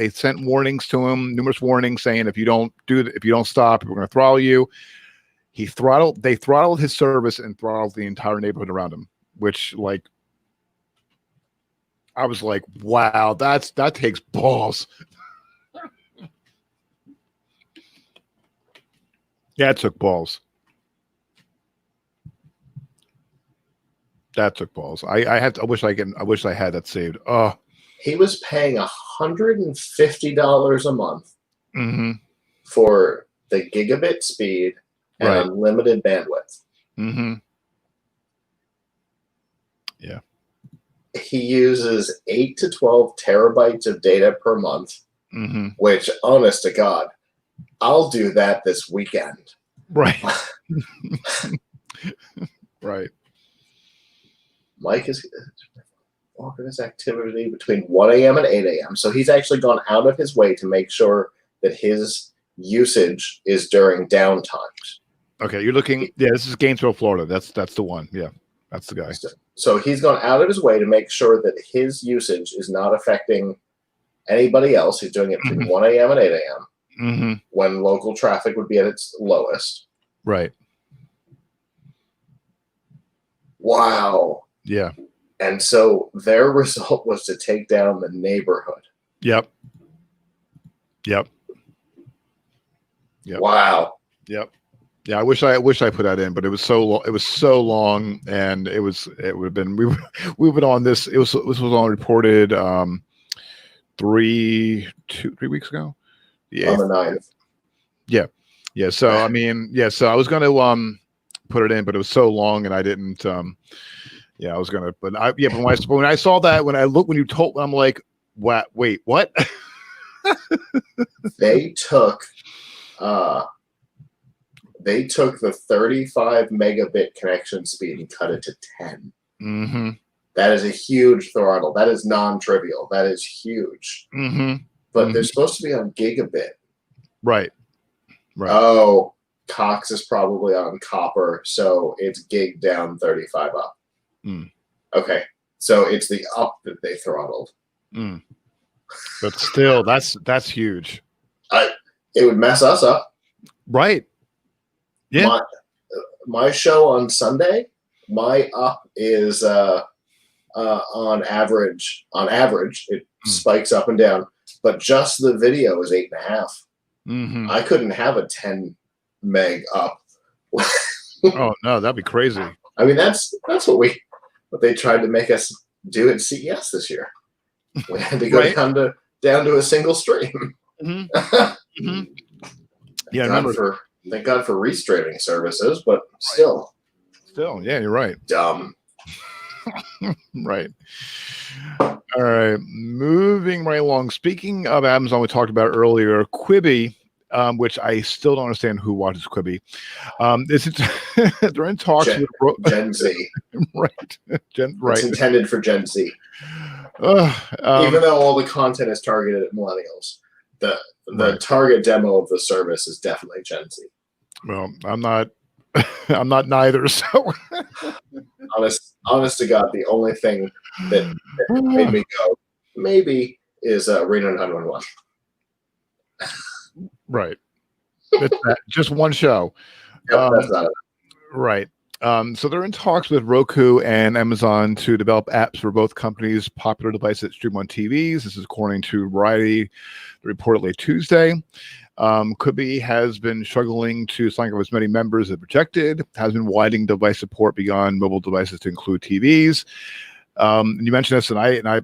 sent warnings to him, numerous warnings saying, if you don't stop, we're going to throttle you. They throttled his service and throttled the entire neighborhood around him, which, like, I was like, wow, that takes balls. Yeah, it took balls. That took balls. I wish I had that saved. Oh, he was paying $150 a month for the gigabit speed and unlimited bandwidth. Yeah. He uses 8 to 12 terabytes of data per month, which, honest to God, I'll do that this weekend. Right. Right. Mike is walking his activity between 1 a.m. and 8 a.m. So he's actually gone out of his way to make sure that his usage is during downtimes. Okay, you're looking. Yeah, this is Gainesville, Florida. That's the one. Yeah, that's the guy. So he's gone out of his way to make sure that his usage is not affecting anybody else. He's doing it between 1 a.m. and 8 a.m. when local traffic would be at its lowest. Right. Wow. Yeah. And so their result was to take down the neighborhood. Yep. Wow. Yep. Yeah, I wish I put that in, but it was so long, and it would have been we've been on this. This was on reported 3 weeks ago. On the 9th. Yeah. So I mean, so I was going to put it in, but it was so long, and I didn't. I was gonna, but when I saw that, when you told, I'm like, what? Wait, what? They took the 35 megabit connection speed and cut it to 10. Mm-hmm. That is a huge throttle. That is non-trivial. That is huge. Mm-hmm. But they're supposed to be on gigabit. Right. Oh, Cox is probably on copper, so it's gig down, 35 up. Okay, so it's the up that they throttled. But still, that's huge. It would mess us up. Right. Yeah. My show on Sunday, my up is on average, it spikes up and down, but just the video is 8.5. I couldn't have a 10 meg up. Oh no, that'd be crazy. I mean, that's what they tried to make us do at CES this year. We had to go down to a single stream. Yeah, I remember. Thank God for restreaming services, but still, yeah, you're right. Dumb. Right. All right, moving right along. Speaking of Amazon, we talked about earlier, Quibi, which I still don't understand who watches Quibi. They're in talks with Gen Z. Right. It's intended for Gen Z. Even though all the content is targeted at millennials, the target demo of the service is definitely Gen Z. Well, I'm not neither. So, honest to God, the only thing that made me go maybe is Reno 911. Right. Just one show. Yep, that's not it. Right. So they're in talks with Roku and Amazon to develop apps for both companies' popular devices that stream on TVs. This is according to Variety, reportedly Tuesday. Quibi has been struggling to sign up as many members as projected, has been widening device support beyond mobile devices to include TVs. You mentioned this, and I,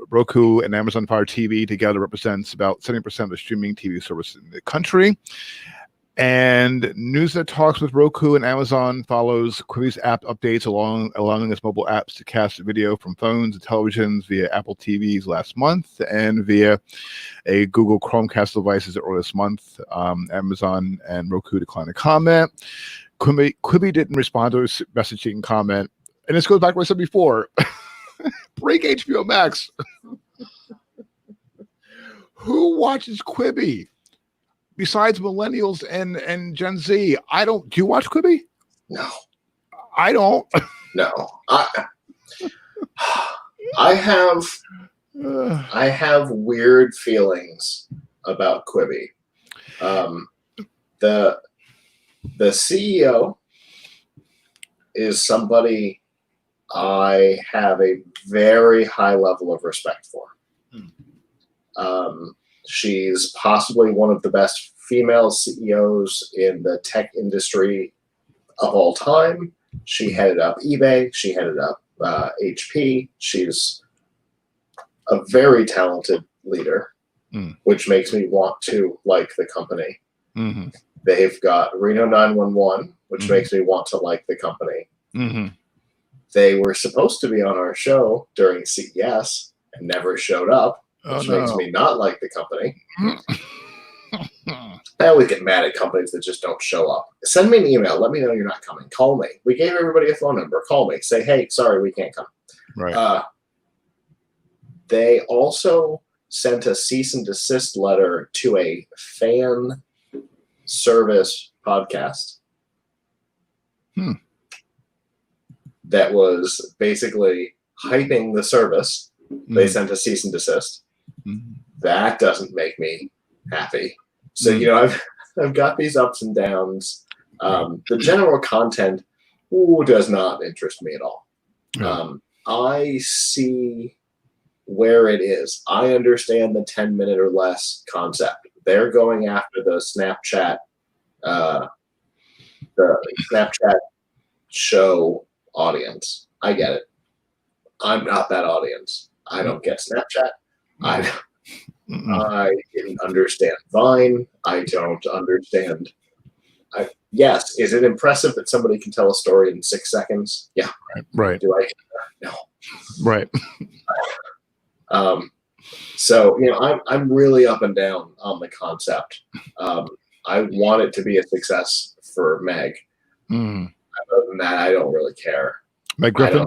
Roku and Amazon Fire TV together represents about 70% of the streaming TV service in the country. And news that talks with Roku and Amazon follows Quibi's app updates, allowing its mobile apps to cast video from phones and televisions via Apple TVs last month and via a Google Chromecast devices earlier this month. Amazon and Roku declined to comment. Quibi didn't respond to his messaging comment. And this goes back to what I said before. Break HBO Max. Who watches Quibi? Besides millennials and Gen Z, do you watch Quibi? No. I don't. No. I have weird feelings about Quibi. The CEO is somebody I have a very high level of respect for. She's possibly one of the best female CEOs in the tech industry of all time. She headed up eBay. She headed up HP. She's a very talented leader, which makes me want to like the company. Mm-hmm. They've got Reno 911, which makes me want to like the company. Mm-hmm. They were supposed to be on our show during CES and never showed up, which makes me not like the company. I always get mad at companies that just don't show up. Send me an email. Let me know you're not coming. Call me. We gave everybody a phone number. Call me. Say, hey, sorry, we can't come. Right. They also sent a cease and desist letter to a fan service podcast that was basically hyping the service. They sent a cease and desist. That doesn't make me happy. So I've got these ups and downs. The general content does not interest me at all. Yeah. I see where it is. I understand the 10-minute or less concept. They're going after the Snapchat show audience. I get it. I'm not that audience. I don't get Snapchat. I didn't understand Vine. I don't understand. Yes, is it impressive that somebody can tell a story in 6 seconds? Yeah. Right. Do I? No. Right. So I'm really up and down on the concept. I want it to be a success for Meg. Other than that, I don't really care. Meg Griffin?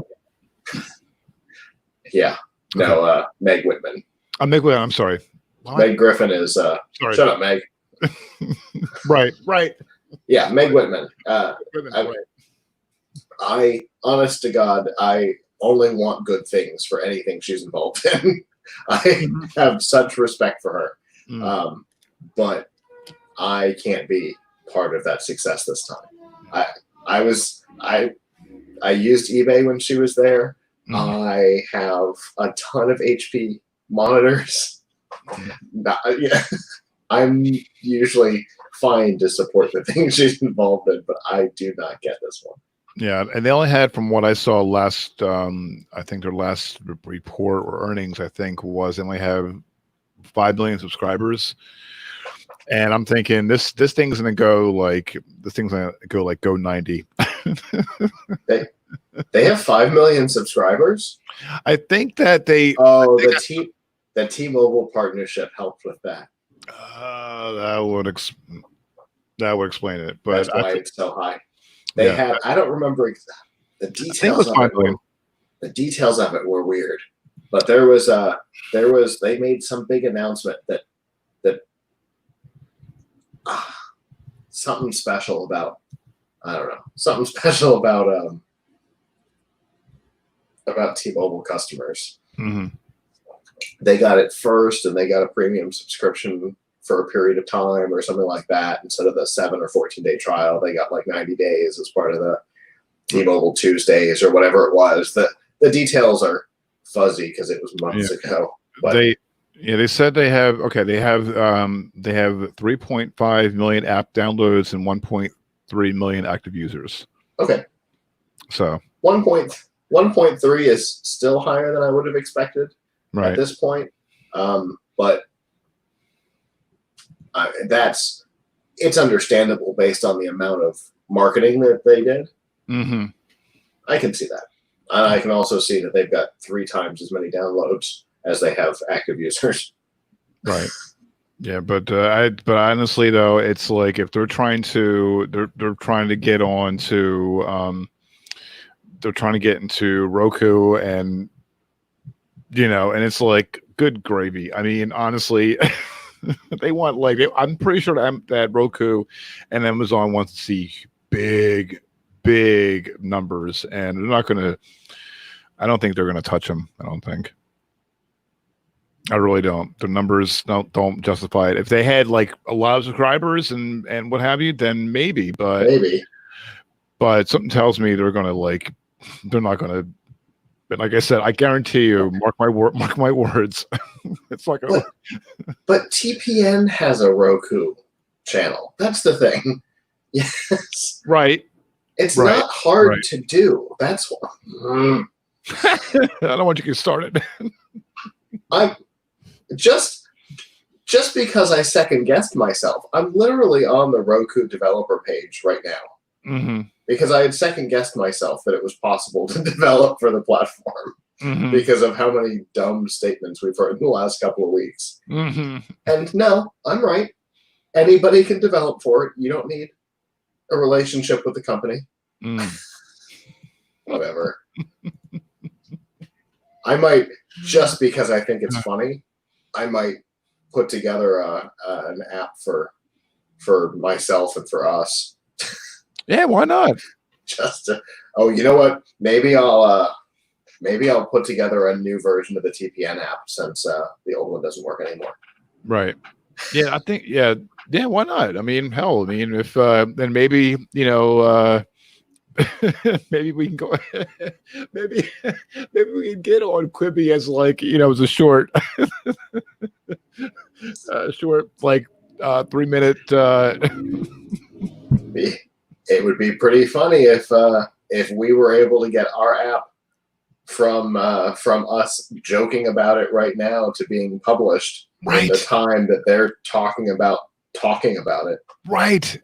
Yeah. No, Okay. Meg Whitman. Meg Whitman, I'm sorry. What? Meg Griffin is Sorry. Shut up, Meg. Right. Yeah, Meg Whitman. Right. I honest to God, I only want good things for anything she's involved in. I have such respect for her. But I can't be part of that success this time. I used eBay when she was there. I have a ton of HP monitors. I'm usually fine to support the things she's involved in, but I do not get this one. Yeah, and they only had, from what I saw last, I think their last report or earnings, I think, was they only have 5 million subscribers. And I'm thinking this thing's gonna go like go 90. They have 5 million subscribers. I think that the T-Mobile partnership helped with that. That would explain it. But that's why it's so high. They had, I don't remember the details of it. The details of it were weird, but they made some big announcement that something special about, I don't know, something special about T-Mobile customers. They got it first, and they got a premium subscription for a period of time or something like that. Instead of the 7 or 14-day trial, they got like 90 days as part of the T-Mobile Tuesdays or whatever it was. The details are fuzzy because it was months ago. But they said they have 3.5 million app downloads and 1.3 million active users. Okay. So 1.3 is still higher than I would have expected at this point. But it's understandable based on the amount of marketing that they did. I can see that. And I can also see that they've got 3 times as many downloads as they have active users. Right. Yeah, but honestly though, it's like if they're trying to get on to they're trying to get into Roku and and it's like good gravy. I mean, honestly, they want I'm pretty sure that Roku and Amazon wants to see big numbers, and they're not going to. I don't think they're going to touch them. I don't think. I really don't. The numbers don't justify it. If they had like a lot of subscribers and what have you, then maybe. But something tells me they're not going to. But like I said, I guarantee you, mark my words. It's like but TPN has a Roku channel. That's the thing. Yes. Right. It's not hard to do. That's what. I don't want you to get started. I'm just because I second guessed myself. I'm literally on the Roku developer page right now. Because I had second guessed myself that it was possible to develop for the platform because of how many dumb statements we've heard in the last couple of weeks. And no, I'm right. Anybody can develop for it. You don't need a relationship with the company. Whatever. I might, just because I think it's funny, I might put together an app for myself and for us. Yeah, why not? You know what? Maybe I'll put together a new version of the TPN app since the old one doesn't work anymore. Right. Yeah, I think yeah. Why not? I mean, hell, I mean, if then maybe maybe we can go. maybe maybe we can get on Quibi as like as a short, short like 3 minute. It would be pretty funny if we were able to get our app from us joking about it right now to being published in the time that they're talking about it. Right.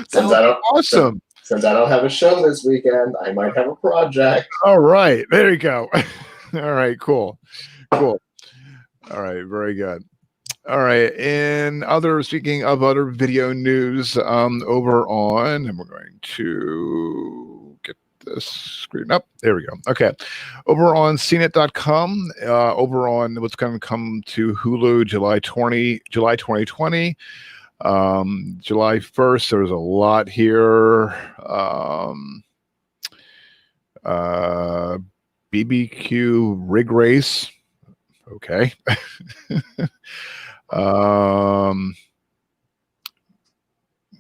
Since I don't awesome. Since I don't have a show this weekend, I might have a project. All right. There you go. All right. Cool. All right. Very good. All right. And speaking of other video news, over on, and we're going to get this screen up. There we go. Okay. Over on CNET.com, over on what's going to come to Hulu July 2020. July 1st, there's a lot here. BBQ rig race. Okay.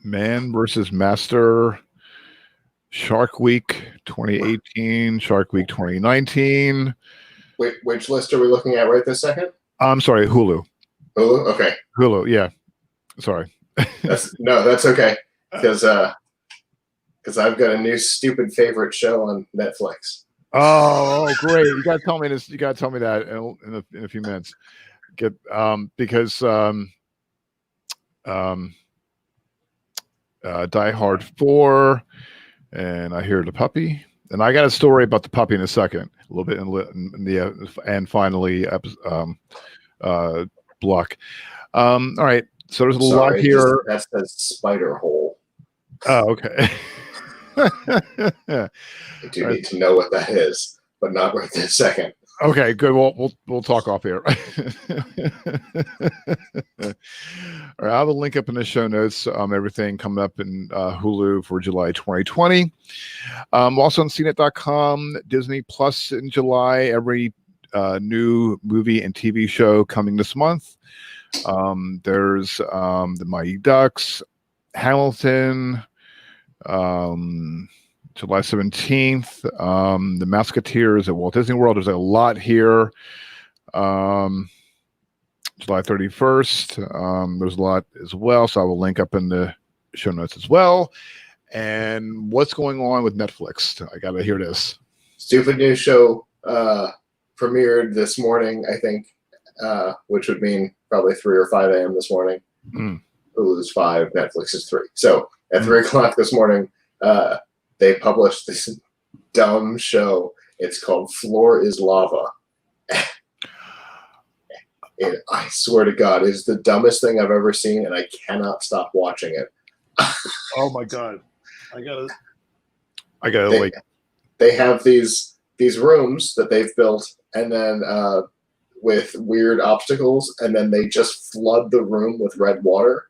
Man versus Master, Shark Week 2018, Shark Week 2019. Which list are we looking at right this second? I'm sorry, Hulu. Hulu? Okay. Hulu, yeah. Sorry. That's okay. Because I've got a new stupid favorite show on Netflix. Oh, great! You gotta tell me this. You gotta tell me that in a few minutes. Because Die Hard 4, and I hear the puppy, and I got a story about the puppy in a second, a little bit in the and finally block. All right, so there's a lot here. That's the spider hole. Oh, okay. I do need to know what that is, but not right this second. Okay, good. We'll talk off here. All right, I'll have a link up in the show notes. Everything coming up in Hulu for July 2020. Also on CNET.com, Disney Plus in July. Every new movie and TV show coming this month. There's the Mighty Ducks, Hamilton. July 17th, the Musketeers at Walt Disney World. There's a lot here. July 31st, there's a lot as well. So I will link up in the show notes as well. And what's going on with Netflix? I got to hear this. Stupid new show premiered this morning, I think, which would mean probably 3 or 5 a.m. this morning. Hulu's 5, Netflix is 3. So at 3 o'clock this morning, they published this dumb show. It's called Floor is Lava. I swear to God, it's the dumbest thing I've ever seen, and I cannot stop watching it. Oh my God. I gotta They have these rooms that they've built, and then with weird obstacles, and then they just flood the room with red water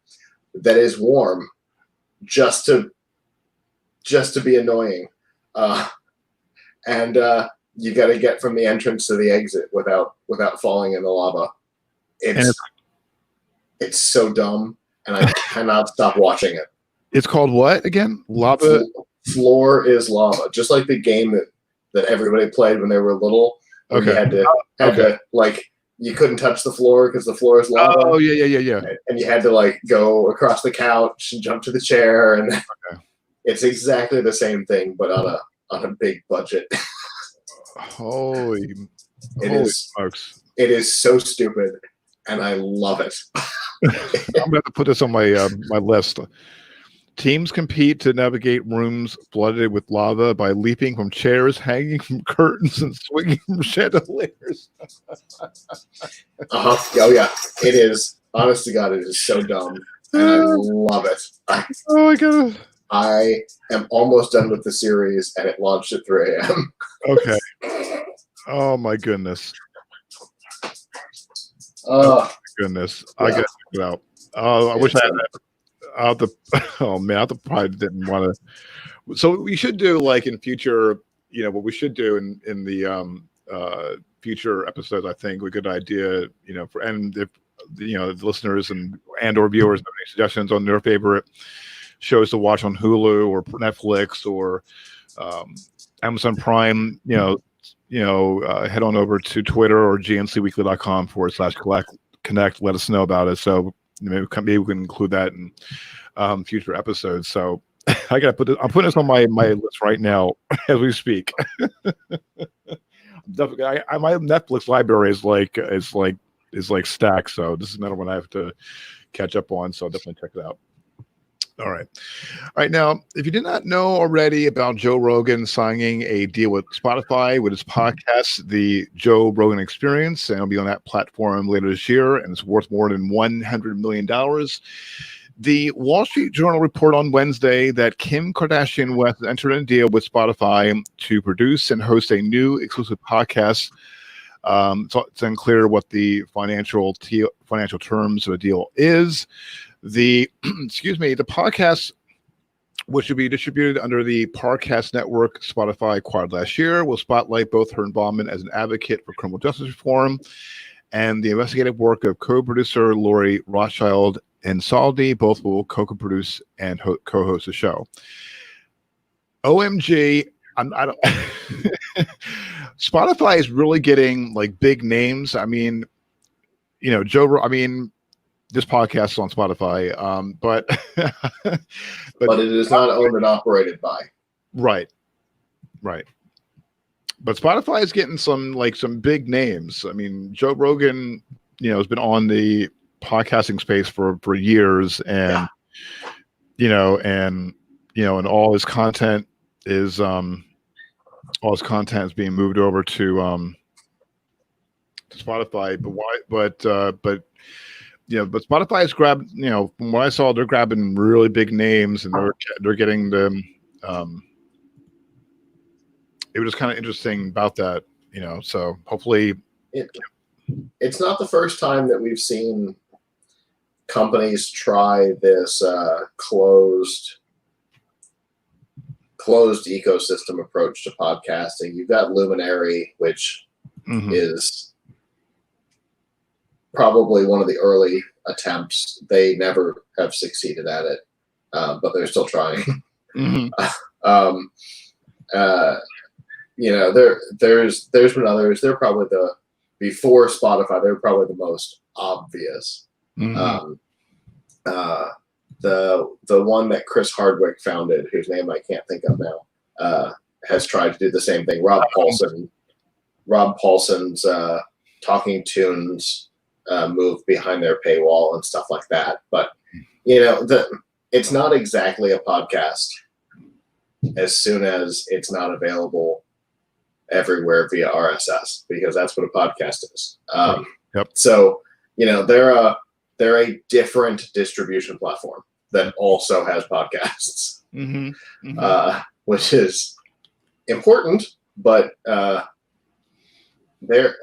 that is warm just to be annoying. And you got to get from the entrance to the exit without falling in the lava. It's so dumb, and I cannot stop watching it. It's called what again? Lava? Floor is Lava. Just like the game that everybody played when they were little. Okay. You had to like, you couldn't touch the floor because the floor is lava. Oh, yeah. And you had to like go across the couch and jump to the chair, and it's exactly the same thing, but on a big budget. Holy smokes. It is so stupid, and I love it. I'm gonna have to put this on my my list. Teams compete to navigate rooms flooded with lava by leaping from chairs, hanging from curtains, and swinging from chandeliers. Oh yeah, it is. Honest to God, it is so dumb, and I love it. Oh my God. I am almost done with the series, and it launched at 3 a.m. Okay. Oh my goodness. Oh my goodness. Yeah. I got to check it out. I wish I had that. Oh man, I probably didn't want to. So we should do like in future, what we should do in the future episodes, I think, a good idea, and if the listeners and or viewers have any suggestions on their favorite shows to watch on Hulu or Netflix or Amazon Prime, head on over to Twitter or gncweekly.com/connect. Let us know about it. So maybe we can include that in future episodes. So I got to put I'm putting this on my list right now as we speak. Definitely, my Netflix library is like stacked. So this is another one I have to catch up on. So I'll definitely check it out. All right. Now, if you did not know already about Joe Rogan signing a deal with Spotify with his podcast, The Joe Rogan Experience, and it'll be on that platform later this year, and it's worth more than $100 million. The Wall Street Journal reported on Wednesday that Kim Kardashian West entered a deal with Spotify to produce and host a new exclusive podcast. So it's unclear what the financial terms of the deal is. The the podcast, which will be distributed under the Parcast Network Spotify acquired last year, will spotlight both her involvement as an advocate for criminal justice reform and the investigative work of co-producer Lori Rothschild and Saldi. Both will co-produce and co-host the show. OMG, I don't. Spotify is really getting like big names. I mean, this podcast is on Spotify, but but it is not owned and operated by. Right. But Spotify is getting some big names. I mean, Joe Rogan, has been on the podcasting space for years, and and all his content is being moved over to Spotify. But why? But Spotify is grabbing, from what I saw, they're grabbing really big names, and they're getting them. It was just kind of interesting about that, so hopefully. It's not the first time that we've seen companies try this closed ecosystem approach to podcasting. You've got Luminary, which is probably one of the early attempts. They never have succeeded at it, but they're still trying. There's been others. They're probably before Spotify, they're probably the most obvious. The one that Chris Hardwick founded, whose name I can't think of now, has tried to do the same thing. Rob Paulson's Talking Tunes moved behind their paywall and stuff like that. But it's not exactly a podcast as soon as it's not available everywhere via RSS, because that's what a podcast is. So they're a different distribution platform that also has podcasts, which is important, but they're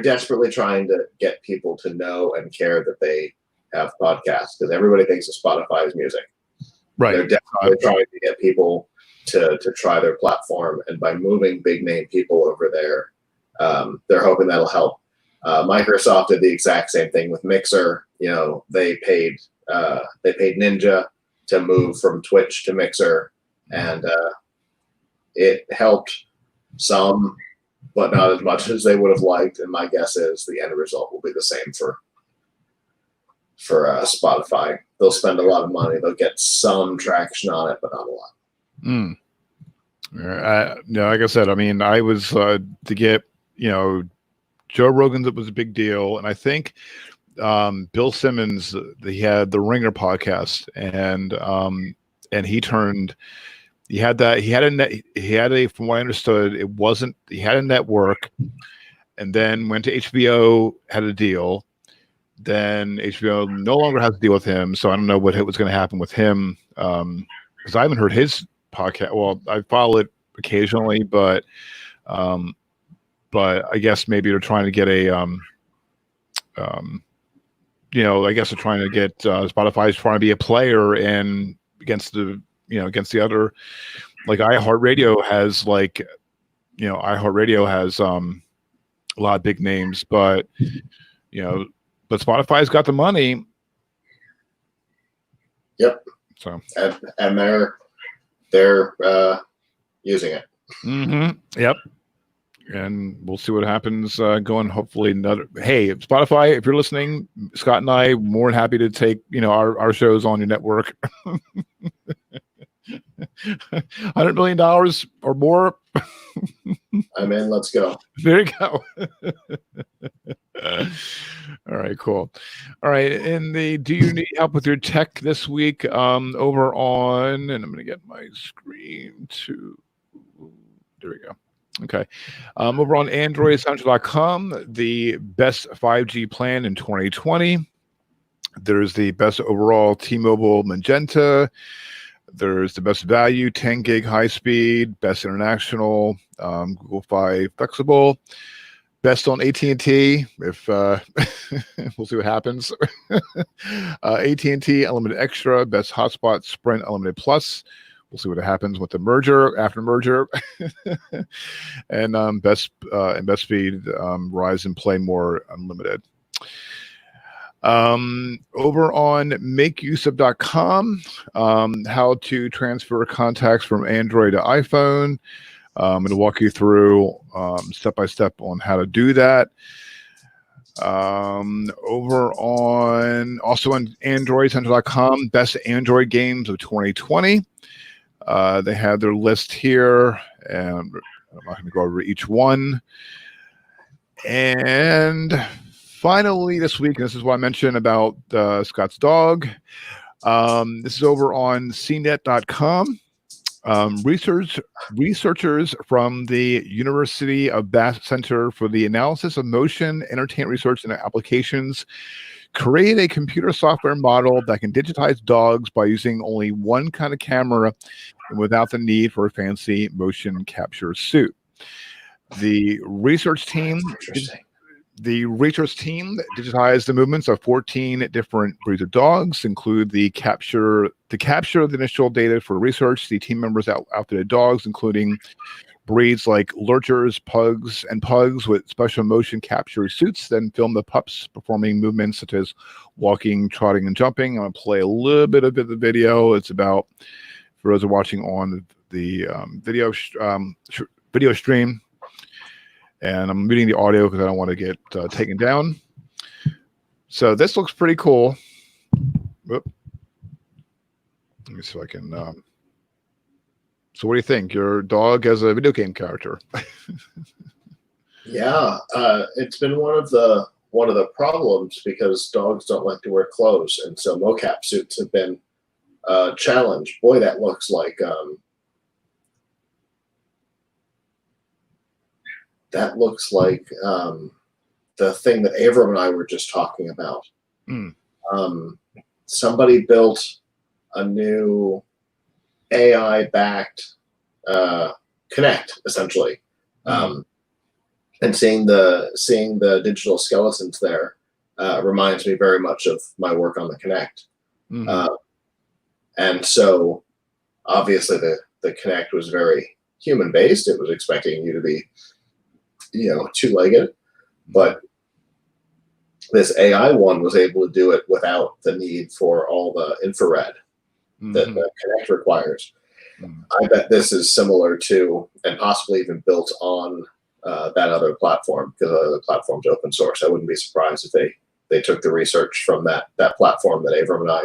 desperately trying to get people to know and care that they have podcasts, because everybody thinks of Spotify as music. Right. They're definitely trying to get people to try their platform, and by moving big name people over there, they're hoping that'll help. Microsoft did the exact same thing with Mixer. They paid Ninja to move from Twitch to Mixer, and it helped some, but not as much as they would have liked. And my guess is the end result will be the same for Spotify. They'll spend a lot of money. They'll get some traction on it, but not a lot. Like I said, I mean, I was to get Joe Rogan's, it was a big deal, and I think Bill Simmons, he had the Ringer podcast, and from what I understood, he had a network, and then went to HBO, had a deal. Then HBO no longer has to deal with him, so I don't know what was going to happen with him, because I haven't heard his podcast. Well, I follow it occasionally, but I guess maybe they're trying to get I guess they're trying to get Spotify's trying to be a player and against the other, like iHeartRadio has a lot of big names, but but Spotify's got the money. Yep. So and they're using it. Mm-hmm. Yep. And we'll see what happens going. Hopefully, hey, Spotify, if you're listening, Scott and I more than happy to take our shows on your network. $100 million or more. I'm in. Let's go. There you go. All right, cool. All right, do you need help with your tech this week? Over on, and I'm going to get my screen to. There we go. Okay. Over on AndroidEssential.com, the best 5G plan in 2020. There's the best overall T-Mobile Magenta. There's the best value, 10 gig high speed, best international, Google Fi flexible, best on AT&T. If we'll see what happens. AT&T Unlimited Extra, best hotspot, Sprint Unlimited Plus. We'll see what happens with the after merger, and best speed, Verizon Play More Unlimited. Over on makeuseof.com, how to transfer contacts from Android to iPhone. I'm going to walk you through step by step on how to do that. Over on AndroidEssential.com, best Android games of 2020. They have their list here, and I'm not going to go over each one. And finally, this week, and this is what I mentioned about Scott's dog. This is over on cnet.com. Researchers from the University of Bath Center for the Analysis of Motion, Entertainment Research, and Applications create a computer software model that can digitize dogs by using only one kind of camera and without the need for a fancy motion capture suit. The research team digitized the movements of 14 different breeds of dogs, include the capture the initial data for research. The team members outfitted dogs, including breeds like lurchers, pugs with special motion capture suits, then film the pups performing movements such as walking, trotting, and jumping. I'm going to play a little bit of the video. It's about, for those who are watching on the video stream, and I'm muting the audio because I don't want to get taken down. So this looks pretty cool. Whoop. Let me see if I can. So what do you think? Your dog as a video game character? Yeah, it's been one of the problems because dogs don't like to wear clothes, and so mocap suits have been a challenge. Boy, that looks like the thing that Avram and I were just talking about. Somebody built a new AI-backed Connect, essentially, and seeing the digital skeletons there reminds me very much of my work on the Connect. And so, obviously, the Connect was very human-based. It was expecting you to be, two-legged, but this AI one was able to do it without the need for all the infrared that the Connect requires. I bet this is similar to, and possibly even built on that other platform, because the other platform's open source. I wouldn't be surprised if they took the research from that platform that Avram and I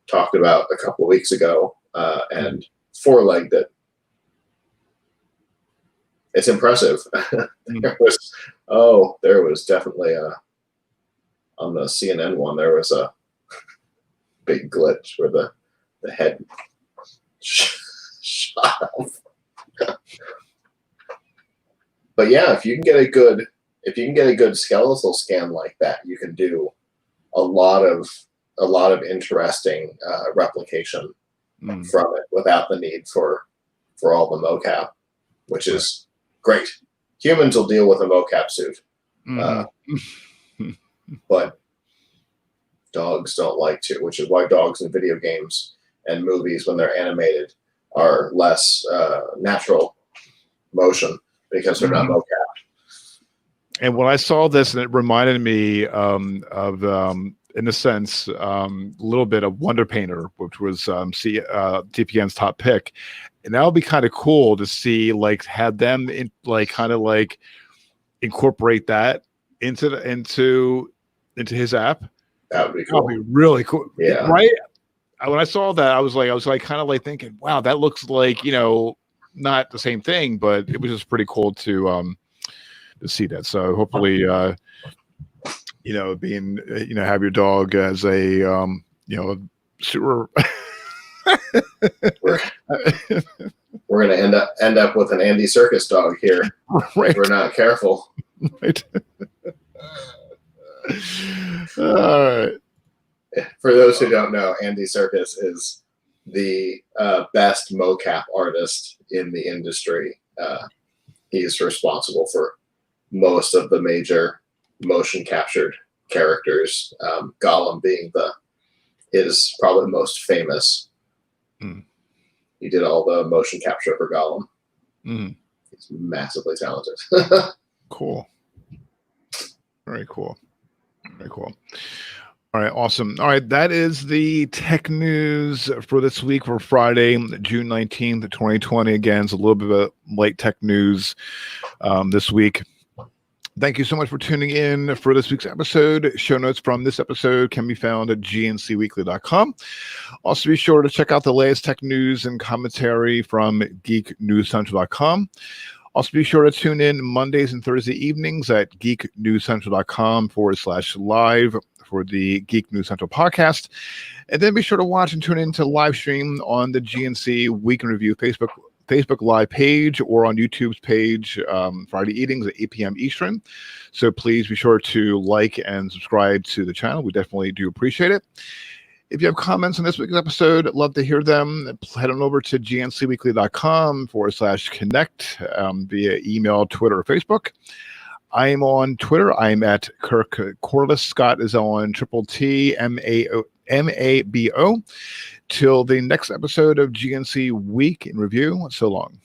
talked about a couple of weeks ago and four-legged it. It's impressive. There was definitely on the CNN one, there was a big glitch where the head shot off. But yeah, if you can get a good skeletal scan like that, you can do a lot of interesting replication from it without the need for all the mocap, which is great. Humans will deal with a mocap suit, but dogs don't like to, which is why dogs in video games and movies, when they're animated, are less natural motion, because they're not mocap. And when I saw this, and it reminded me of in a sense, a little bit of Wonder Painter, which was TPN's top pick. And that would be kind of cool to see, like, have them incorporate that into his app. That would be cool. That would be really cool. Yeah. Right. When I saw that, I was kind of like thinking, wow, that looks like, not the same thing, but it was just pretty cool to see that. So hopefully, being, have your dog as a, super. We're going to end up with an Andy Serkis dog here. Right. If we're not careful. Right. All right. For those who don't know, Andy Serkis is the best mocap artist in the industry. He's responsible for most of the major motion captured characters. Gollum being is probably most famous. Mm. He did all the motion capture for Gollum. Mm. He's massively talented. Cool. Very cool. Very cool. All right, awesome. All right, that is the tech news for this week, for Friday, June 19th, 2020. Again, it's a little bit of light tech news this week. Thank you so much for tuning in for this week's episode. Show notes from this episode can be found at gncweekly.com. Also, be sure to check out the latest tech news and commentary from geeknewscentral.com. Also, be sure to tune in Mondays and Thursday evenings at geeknewscentral.com/live for the Geek News Central podcast. And then be sure to watch and tune in to live stream on the GNC Week in Review Facebook Live page or on YouTube's page, Friday evenings at 8 p.m. Eastern. So please be sure to like and subscribe to the channel. We definitely do appreciate it. If you have comments on this week's episode, I'd love to hear them. Head on over to gncweekly.com/connect via email, Twitter, or Facebook. I am on Twitter. I'm at Kirk Corliss. Scott is on TTTMABO. Till the next episode of GNC Week in Review. So long.